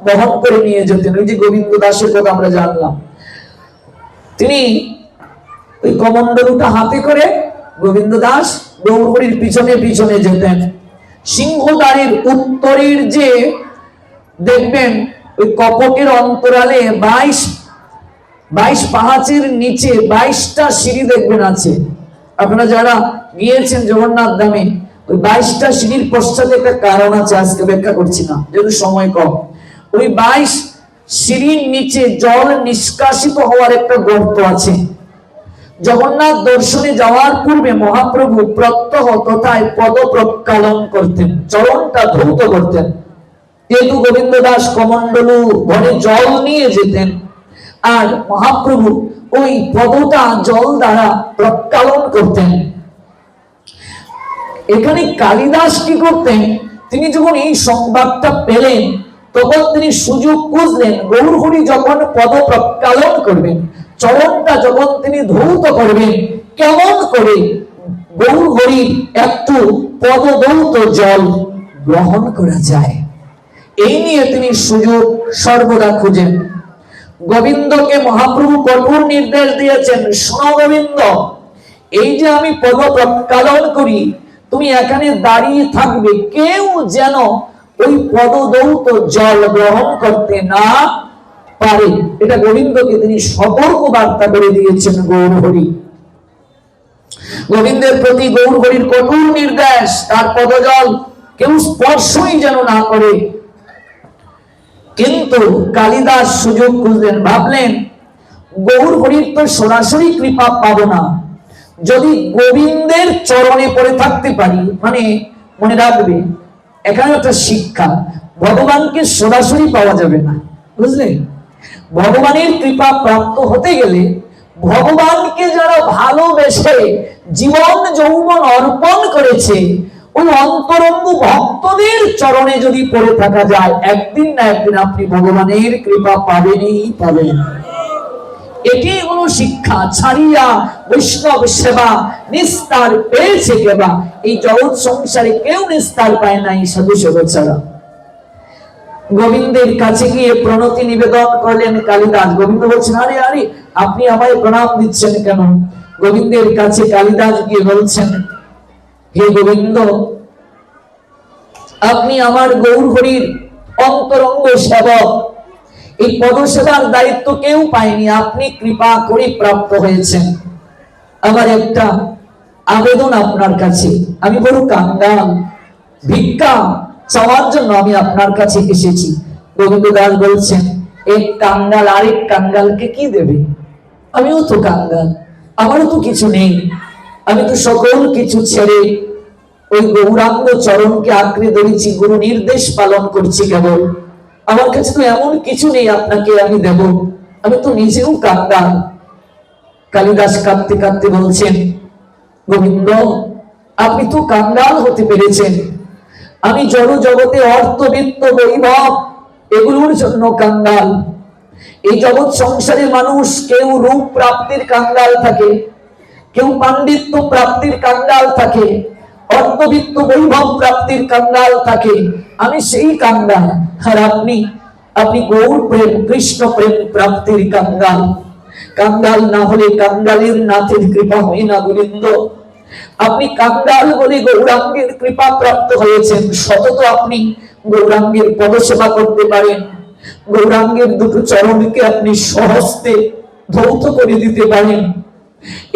বহন করে নিয়ে যেতেন। ওই যে গোবিন্দ দাসের কথা আমরা জানলাম, তিনি ওই কমণ্ডলুটা হাতে করে গোবিন্দ দাস গৌরহরির পিছনে পিছনে যেতেন। সিংহদ্বারের উত্তরের যে দেখবেন ওই কপটের অন্তরালে 22 পাহাচের নিচে 22টা সিঁড়ি দেখবেন আছে। আপনারা যারা গিয়েছেন জগন্নাথ ধামে, ওই 22টা সিঁড়ির পশ্চাতে একটা কারণ আছে, আজকে ব্যাখ্যা করছি না যেহেতু সময় কম। ওই 22 সিঁড়ির নিচে জল নিষ্কাশিত হওয়ার একটা গর্ত আছে। জগন্নাথ দর্শনে যাওয়ার পূর্বে মহাপ্রভু প্রত্যহ তথায় পদ প্রক্ষালন করতেন, চরণটা ধৌত করতেন। যেহেতু গোবিন্দ দাস কমণ্ডলু ঘরে জল নিয়ে যেতেন, আর মহাপ্রভু ওই পদটা জল দ্বারা প্রক্ষালন করতেন। এখানে কালিদাস কি করতেন, তিনি যখন এই সংবাদটা পেলেন তখন তিনি সুযোগ খুঁজলেন, গৌরহরি যখন পদ প্রক্ষালন করবেন, চরণটা যখন তিনি ধৌত করবেন, কেমন করে গৌরহরি একটু পদধৌত জল গ্রহণ করা যায়, এই নিয়ে তিনি সুযোগ সর্বদা খুঁজেন। গোবিন্দকে মহাপ্রভু কঠোর নির্দেশ দিয়েছেন, শোনো গোবিন্দ, এই যে আমি পদ প্রক্ষালন করি, তুমি এখানে দাঁড়িয়ে থাকবে, কেউ যেন ওই পদধৌত জল গ্রহণ করতে না পারে। এটা গোবিন্দকে তিনি সতর্ক বার্তা করে দিয়েছেন গৌরহরি। গোবিন্দের প্রতি গৌরহরির কঠোর নির্দেশ, তার পদজল কেউ স্পর্শই যেন না করে। কিন্তু কালিদাস সুযোগ খুঁজলেন, ভাবলেন গৌরহরির তো সরাসরি কৃপা পাবো না, যদি গোবিন্দের চরণে পড়ে থাকতে পারি, মানে মনে রাখবে এখানে একটা শিক্ষা, ভগবানকে সরাসরি পাওয়া যাবে না, বুঝলেন? ভগবানের কৃপা প্রাপ্ত হতে গেলে ভগবানকে যারা ভালোবেসে জীবন যৌবন অর্পণ করেছে, ওই অন্তরঙ্গ ভক্তদের চরণে যদি পড়ে থাকা যায়, একদিন না একদিন আপনি ভগবানের কৃপা পাবেনই পাবেন। এটি হলো শিক্ষা। ছাড়িয়া বৈষ্ণব সেবা নিস্তার পেয়েছে কেবা, এই জগৎ সংসারে কেউ নিস্তার পায় নাই সাধু সেবা ছাড়া। গোবিন্দের কাছে গিয়ে প্রণতি নিবেদন করলেন কালিদাস। গোবিন্দ বলছেন, আরে আরে আপনি আমায় প্রণাম দিচ্ছেন কেন? গোবিন্দের কাছে কালিদাস গিয়ে বলছেন, হে গোবিন্দ, আপনি আমার গৌরহরির অন্তরঙ্গ সেবক, এই পদসেবার দায়িত্ব কেউ পায়নি, আপনি কৃপা করে প্রাপ্ত হয়েছেন। আমার একটা আবেদন আপনার কাছে, আমি বড় কাঙ্গাল, ভিক্ষা চাওয়ার জন্য আমি আপনার কাছে এসেছি। গোবিন্দ দাস বলছেন, এক কাঙ্গাল আরেক কাঙ্গালকে কি দেবে? আমিও তো কাঙ্গাল, আমারও তো কিছু নেই, আমি তো সকল কিছু ছেড়ে ওই গৌরাঙ্গ চরণকে আঁকড়ে ধরেছি, গুরু নির্দেশ পালন করছি কেবল, আমার কাছে তো এমন কিছু নেই আপনাকে আমি দেব, আমি তো নিজেও কাঙ্গাল। কালিদাস কাঁদতে কাঁদতে বলছেন, গোবিন্দ আপনি তো কাঙ্গাল হতে পেরেছেন, আমি জড় জগতে অর্থবিত্ত বৈভব এগুলোর জন্য কাঙ্গাল। এই জগৎ সংসারে মানুষ কেউ রূপ প্রাপ্তির কাঙ্গাল থাকে, কেউ পাণ্ডিত্য প্রাপ্তির কাঙ্গাল থাকে, অর্থবিত্ত বৈভব প্রাপ্তির কাঙ্গাল থাকে, আমি সেই কাঙ্গাল। আর আপনি আপনি গৌর প্রেম কৃষ্ণ প্রেম প্রাপ্তির কাঙ্গাল। কাঙ্গাল না হলে কাঙ্গালের নাথের কৃপা হয় না গোবিন্দ। আপনি কাঙ্গাল বলে গৌরাঙ্গের কৃপা প্রাপ্ত হয়েছেন, সতত আপনি গৌরাঙ্গের পদসেবা করতে পারেন, গৌরাঙ্গের দুটো চরণকে আপনি স্বহস্তে ধৌত করে দিতে পারেন।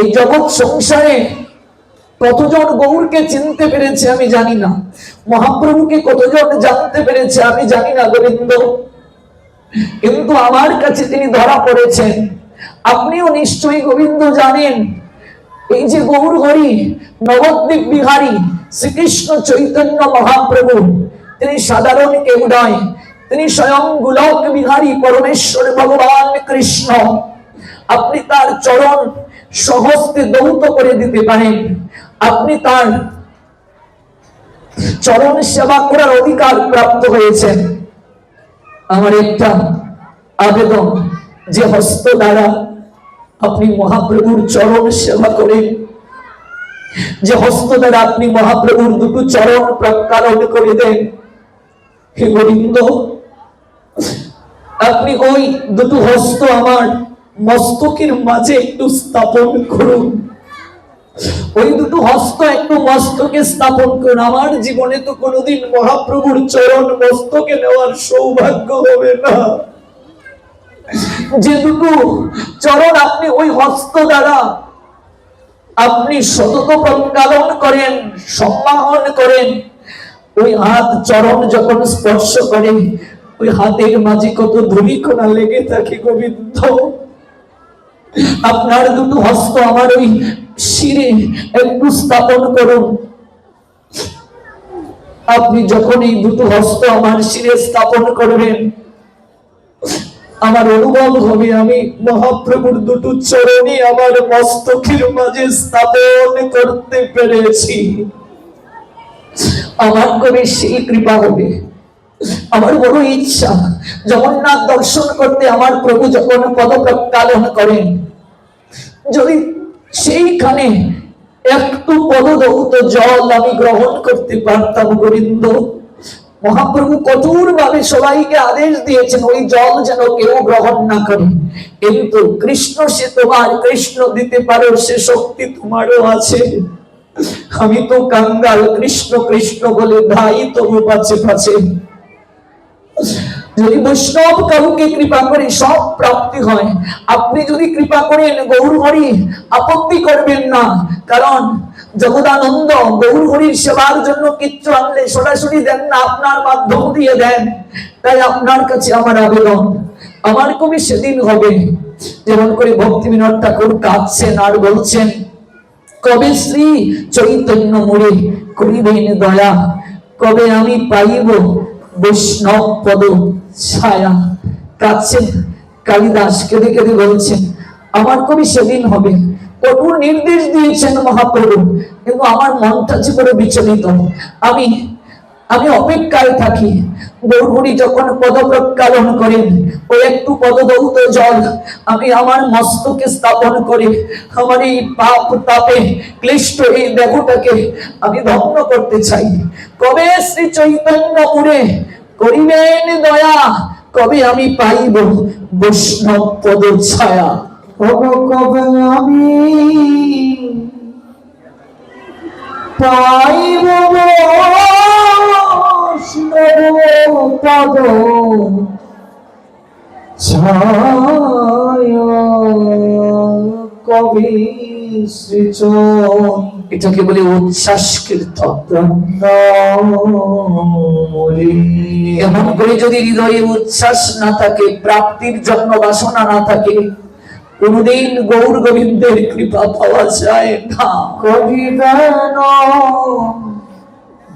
এই জগৎ সংসারে কতজন গৌরকে চিনতে পেরেছে আমি জানি না, মহাপ্রভুকে কতজন জানতে পেরেছে আমি জানি না গোবিন্দ, কিন্তু আমার কাছে তিনি ধরা পড়েছেন। আপনিও নিশ্চয়ই গোবিন্দ জানেন, এই যে গৌরহরি নবদ্বীপ বিহারী শ্রীকৃষ্ণ চৈতন্য মহাপ্রভু, তিনি সাধারণ কেউ নয়, তিনি স্বয়ং গোলক বিহারী পরমেশ্বর ভগবান কৃষ্ণ। আপনি তার চরণ সহস্তে দৌত করে দিতে পারেন, আপনি তার চরণ সেবা করার অধিকার প্রাপ্ত হয়েছেন। আমার একটা আবেদন, যে হস্ত দ্বারা আপনি মহাপ্রভুর চরণ সেবা করেন, যে হস্ত দ্বারা আপনি মহাপ্রভুর দুটো চরণ প্রক্ষালন করে দেন, হে গোবিন্দ আপনি ওই দুটো হস্ত আমার মস্তকের মাঝে একটু স্থাপন করুন, ওই দুটো হস্ত একটু মস্তকে স্থাপন করুন। আমার জীবনে তো কোনোদিন মহাপ্রভুর চরণ মস্তকে নেওয়ার সৌভাগ্য হবে না, যে দুটো চরণ আপনি ওই হস্ত দ্বারা আপনি সতত প্রক্ষালন করেন, সম্মাহন করেন, ওই হাত চরণ যখন স্পর্শ করে, ওই হাতের মাঝে কত ধূলিকণা লেগে থাকে গোবিন্দ। আপনার দুটো হস্ত আমার ওই শিরে একটু স্থাপন করুন। আপনি যখন এই দুটো হস্ত আমার শিরে স্থাপন করবেন, আমার অনুভব হবে আমি মহাপ্রভুর দুটো চরণই আমার মস্তকের মাঝে স্থাপন করতে পেরেছি। আমার করে সেই কৃপা হবে। আমার বড় ইচ্ছা জগন্নাথ দর্শন করতে আমার প্রভু যখন পদ প্রক্ষালন করেন, যদি সেইখানে একটু পদধৌত জল আমি গ্রহণ করতে পারতাম গোবিন্দ। মহাপ্রভু কঠোর ভাবে সবাইকে আদেশ দিয়েছেন ওই জল যেন কেউ গ্রহণ না করে, কিন্তু কৃষ্ণ সে তোমার, কৃষ্ণ দিতে পারো সে শক্তি তোমারও আছে। আমি তো কাঙ্গাল, কৃষ্ণ কৃষ্ণ বলে ভাই তবু পাচ্ছে পাচ্ছে। যদি বৈষ্ণব কাউকে কৃপা করে সব প্রাপ্তি হয়। আপনি যদি কৃপা করেন গৌর হরি, আপত্তি করবেন না, কারণ জগদানন্দ গৌর হরির সেবার জন্য কিচ্ছু আনলে সরাসরি দেন না, আপনার মাধ্যম দিয়ে দেন। তাই আপনার কাছে আমার আবেদন, আমার কবি সেদিন হবে যেমন করে ভক্তি বিনোদ ঠাকুর কাঁদছেন আর বলছেন, কবে শ্রী চৈতন্য মোরে করিবেন দয়া, কবে আমি পাইব বৈষ্ণব পদ ছায়া। কাঁদছেন কালিদাস, কেঁদে কেঁদে বলছেন আমার কবি সেদিন হবে। কঠোর নির্দেশ দিয়েছেন মহাপ্রভু, কিন্তু আমার মনটা যে বড় বিচলিত। আমি আমি অপেক্ষায় থাকি। গৌরহরি যখন পদ প্রক্ষালন করেন, ওই একটু পদধৌত জল আমি আমার মস্তকে স্থাপন করে আমার এই পাপ তাপে ক্লিষ্ট এই দেহটাকে আমি ধন্য করতে চাই। কবে শ্রী চৈতন্য পুরে করিবেন দয়া, কবে আমি পাইব বৈষ্ণব পদ ছায়া। কবে আমি পাইব পদ ছায়া, কবি শ্রীচরণ। এটাকে বলে উচ্ছ্বাস কীর্তন। এমন করে যদি হৃদয়ে উচ্ছ্বাস না থাকে, প্রাপ্তির জন্য বাসনা না থাকে, কোনদিন গৌর গোবিন্দের কৃপা পাওয়া যায় না। করিবেন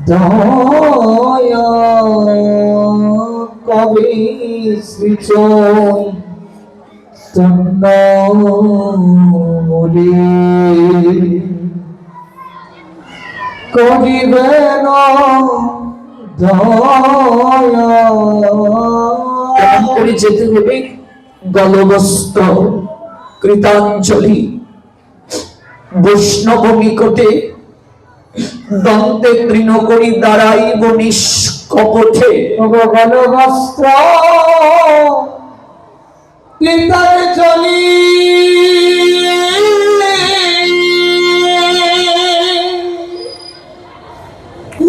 দয়া, কবি শ্রীচৈতন্য মোরে করিবেন দয়া। কেমন করে যেতে হবে? গলবস্ত্র কৃতাঞ্জলি, বৈষ্ণব নিকটে দন্তে তৃণ করি দাঁড়াইব নিষ্কপটে। গলবস্ত্র কৃতাঞ্জলি,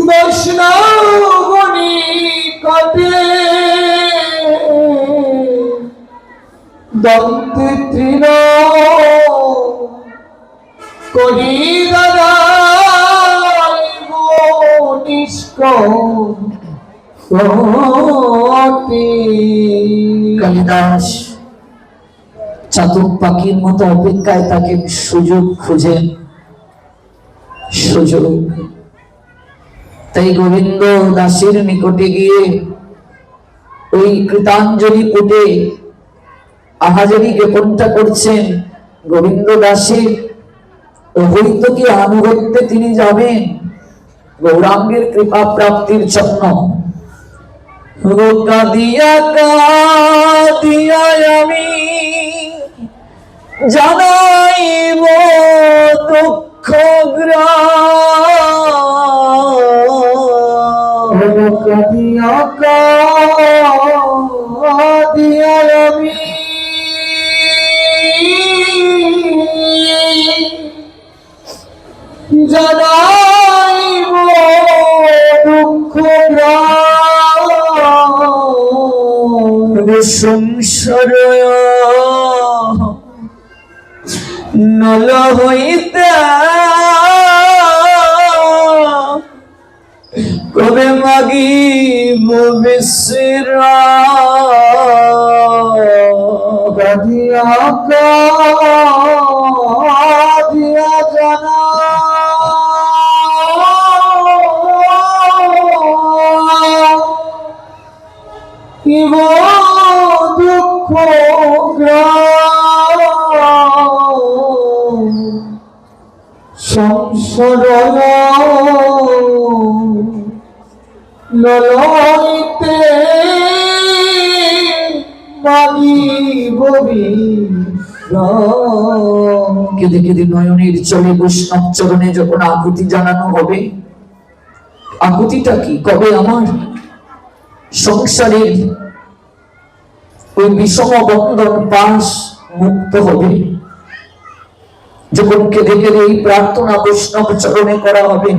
বৈষ্ণব নিকটে দন্তে তৃণ করি দাঁড়াইব নিষ্কপটে। কালিদাস চাতক পাখির মতো অপেক্ষায় তাকে সুযোগ খুঁজেন, সুযোগ। তাই গোবিন্দ দাসের নিকটে গিয়ে ওই কৃতাঞ্জলি পুটে আহাজারি জ্ঞাপনটা করছেন। গোবিন্দ দাসের হইত কি আনুগত্যে তিনি যাবেন গৌরাঙ্গের কৃপা প্রাপ্তির জন্য। কাঁদিয়া কাঁদিয়া আমি জানাইব দুঃখ গ্রাম, কাঁদিয়া কাঁদিয়া আমি জানাইব দুঃখ গ্রাম। সংসার নল হইতে কবে মাগিব বিশ্রাম কাঁদিয়া কাঁদিয়া জানা কিব দুঃখ সংসার ললইতে মাগিব বিশ্রাম। কেঁদে কেঁদে নয়নের জলে বৈষ্ণব চরণে যখন আকুতি জানানো হবে, আকুতিটা কি? কবে আমার সংসারের ওই বিষম বন্ধন পাশ মুক্ত হবে? যখন কেঁদে কেঁদে এই প্রার্থনা বৈষ্ণব চরণে করা হবে,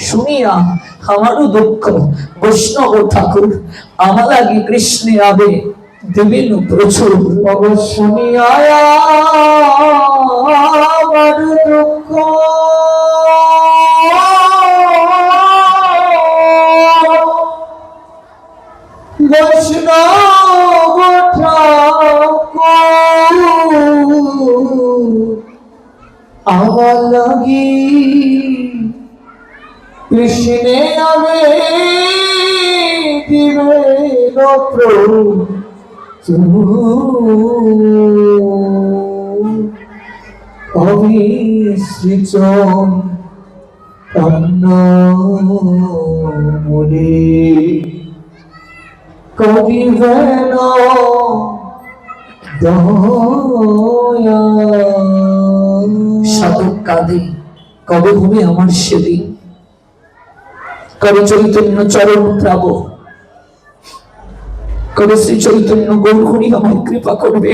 শুনিয়া আমারও দুঃখ বৈষ্ণব ঠাকুর আমার লাগি কৃষ্ণে আবে দেবেন প্রচুর। শুনিয়া আমার দুঃখ বৈষ্ণব ঠাকুর আমার লাগি কৃষ্ণে আবে দিবেন অবিশ্রিচন কান্ন মুরে করিবেন দয়া। সাধক কাঁদে, কবে হবে আমার সেদিন? কবে চৈতন্য চরণ প্রাব, কবে শ্রী চৈতন্য গৌরহরি আমায় কৃপা করবে,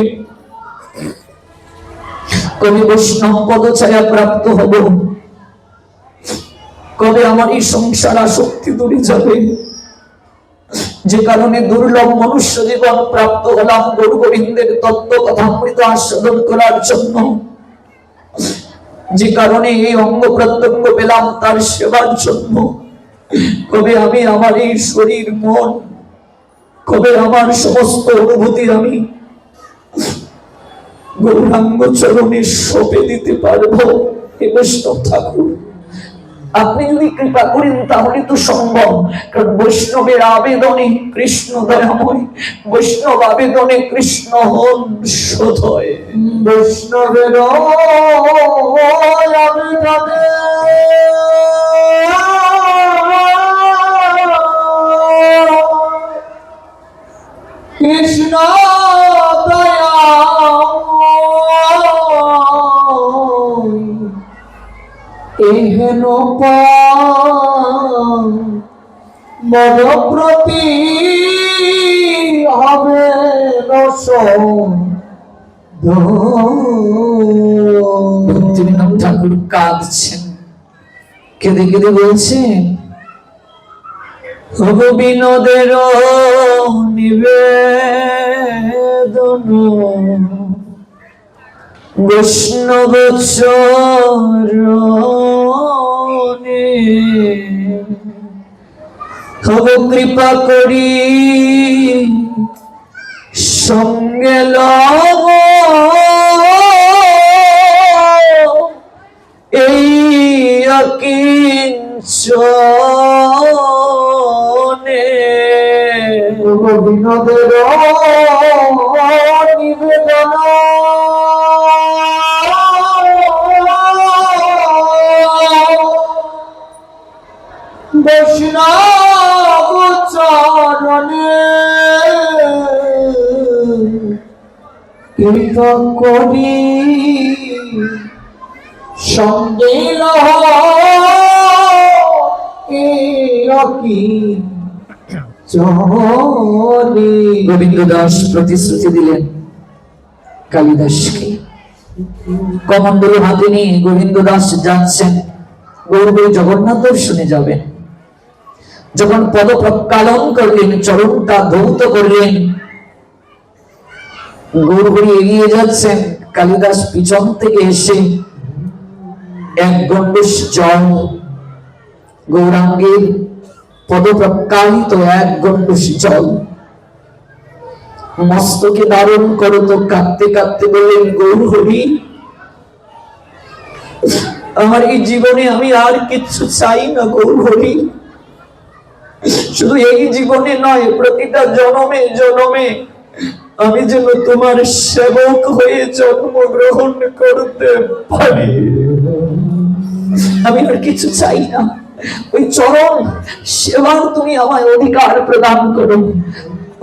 কবে বৈষ্ণব পদছায়া প্রাপ্ত হব, কবে আমার এই সংসার আসক্তি দূরে যাবে, যে কারণে দুর্লভ মনুষ্য জীবন প্রাপ্ত হলাম গৌর গোবিন্দের তত্ত্ব কথামৃত আস্বাদন করার জন্য, যে কারণে এই অঙ্গ প্রত্যঙ্গ পেলাম তার সেবার জন্য। কবে আমি আমার এই শরীর মন, কবে আমার সমস্ত অনুভূতি আমি গৌরাঙ্গ চরণে সঁপে দিতে পারবো? হে বৈষ্ণব ঠাকুর, আপনি যদি কৃপা করেন তাহলে তো সম্ভব। কারণ বৈষ্ণবের আবেদনে কৃষ্ণ দয়াময়, বৈষ্ণব আবেদনে কৃষ্ণ হন সদয়। বৈষ্ণবের আবেদনে কৃষ্ণ এহেন মন প্রতি হবে ভক্তিবিনোদ ঠাকুর কাঁদছেন, কেঁদে কেঁদে বলছেন, বিনোদের নিবেদন বৈষ্ণব চরণে হব কৃপা করি সঙ্গে লব এই অকিঞ্চনে বিনোদের নিবেদন বৈষ্ণব চরণে কীর্তন করি সঙ্গে গোবিন্দ দাস প্রতিশ্রুতি দিলেন কালিদাসকে। কমণ্ডল হাতে নিয়ে গোবিন্দ দাস যাচ্ছেন গৌরবে জগন্নাথ দর্শনে যাবেন। যখন পদ প্রক্ষালন করলেন, চরণটা ধৌত করলেন, গৌরহরি এগিয়ে যাচ্ছেন, কালিদাস পিছন থেকে এসে এক গণ্ডূষ জল গৌরাঙ্গের পদপ্রকালিত এক গণ্ডূষি জল মস্তকে ধারণ করো তো কাঁদতে কাঁদতে বললেন, গৌর হরি, আমার এই জীবনে আমি আর কিছু চাই না গৌর হরি। শুধু এই জীবনে নয়, প্রতিটা জনমে জনমে আমি যেন তোমার সেবক হয়ে জন্মগ্রহণ করতে পারি। আমি আর কিছু চাই না, ওই চরণ সেবার তুমি আমায় অধিকার প্রদান করো।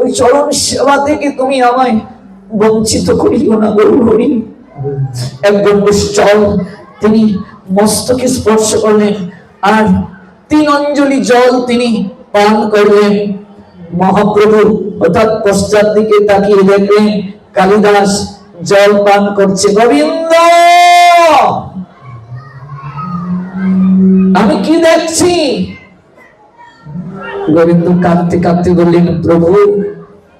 ওই চরণ সেবা থেকে তুমি আমায় বঞ্চিত করিও না গৌর হরি। একদম জল তিনি মস্তকে স্পর্শ করলেন আর 3 অঞ্জলি জল তিনি পান করলেন। মহাপ্রভু অর্থাৎ পশ্চাৎ দিকে তাকিয়ে দেখলেন কালিদাস জল পান করছে। গোবিন্দ, আমি কি দেখছি? গোবিন্দ কাঁদতে কাঁদতে বললেন, প্রভু,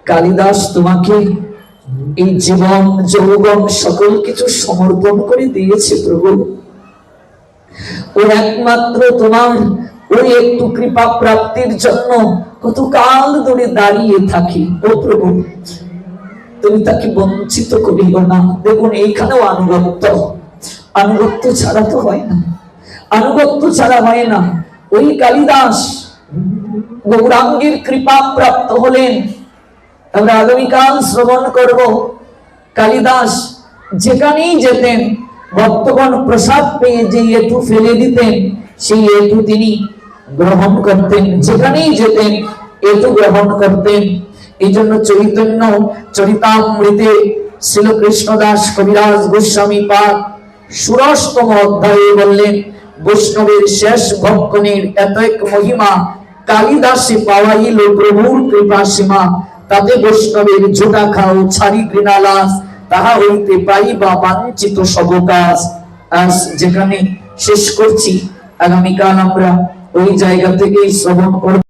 কালিদাস তোমাকে এই জীবন যৌবন সকল কিছু সমর্পণ করে দিয়েছে প্রভু। ও একমাত্র তোমার ওই একটু কৃপা প্রাপ্তির জন্য কত কাল ধরে দাঁড়িয়ে থাকি। ও প্রভু, তুমি তাকে বঞ্চিত করিও না। দেখুন, এইখানেও আনুগত্য, আনুগত্য ছাড়া তো হয় না, আনুগত্য ছাড়া হয় না। ওই কালিদাস গৌরাঙ্গের কৃপা প্রাপ্ত হলেন। আমরা আগামীকাল শ্রবণ করব, কালিদাস যেখানেই যেতেন ভক্তগণ প্রসাদ পেয়ে যে এটু ফেলে দিতেন, সেই এটু তিনি গ্রহণ করতেন। যেখানেই যেতেন এটু গ্রহণ করতেন। এই জন্য চৈতন্য চরিতামৃতে শ্রীল কৃষ্ণদাস কবিরাজ গোস্বামী পাদ ষোড়শতম অধ্যায়ে বললেন, বৈষ্ণবের শেষ ভক্ষণের এত এক মহিমা কালিদাসে পাওয়াইল প্রভুর কৃপা সীমা। তাতে বৈষ্ণবের জোটা খাও ছাড়ি ঘৃণালাস, তাহা হইতে পাইবা বাঞ্ছিত সব কাজ। আজ যেখানে শেষ করছি, আগামীকাল আমরা ওই জায়গা থেকেই শ্রবণ করব।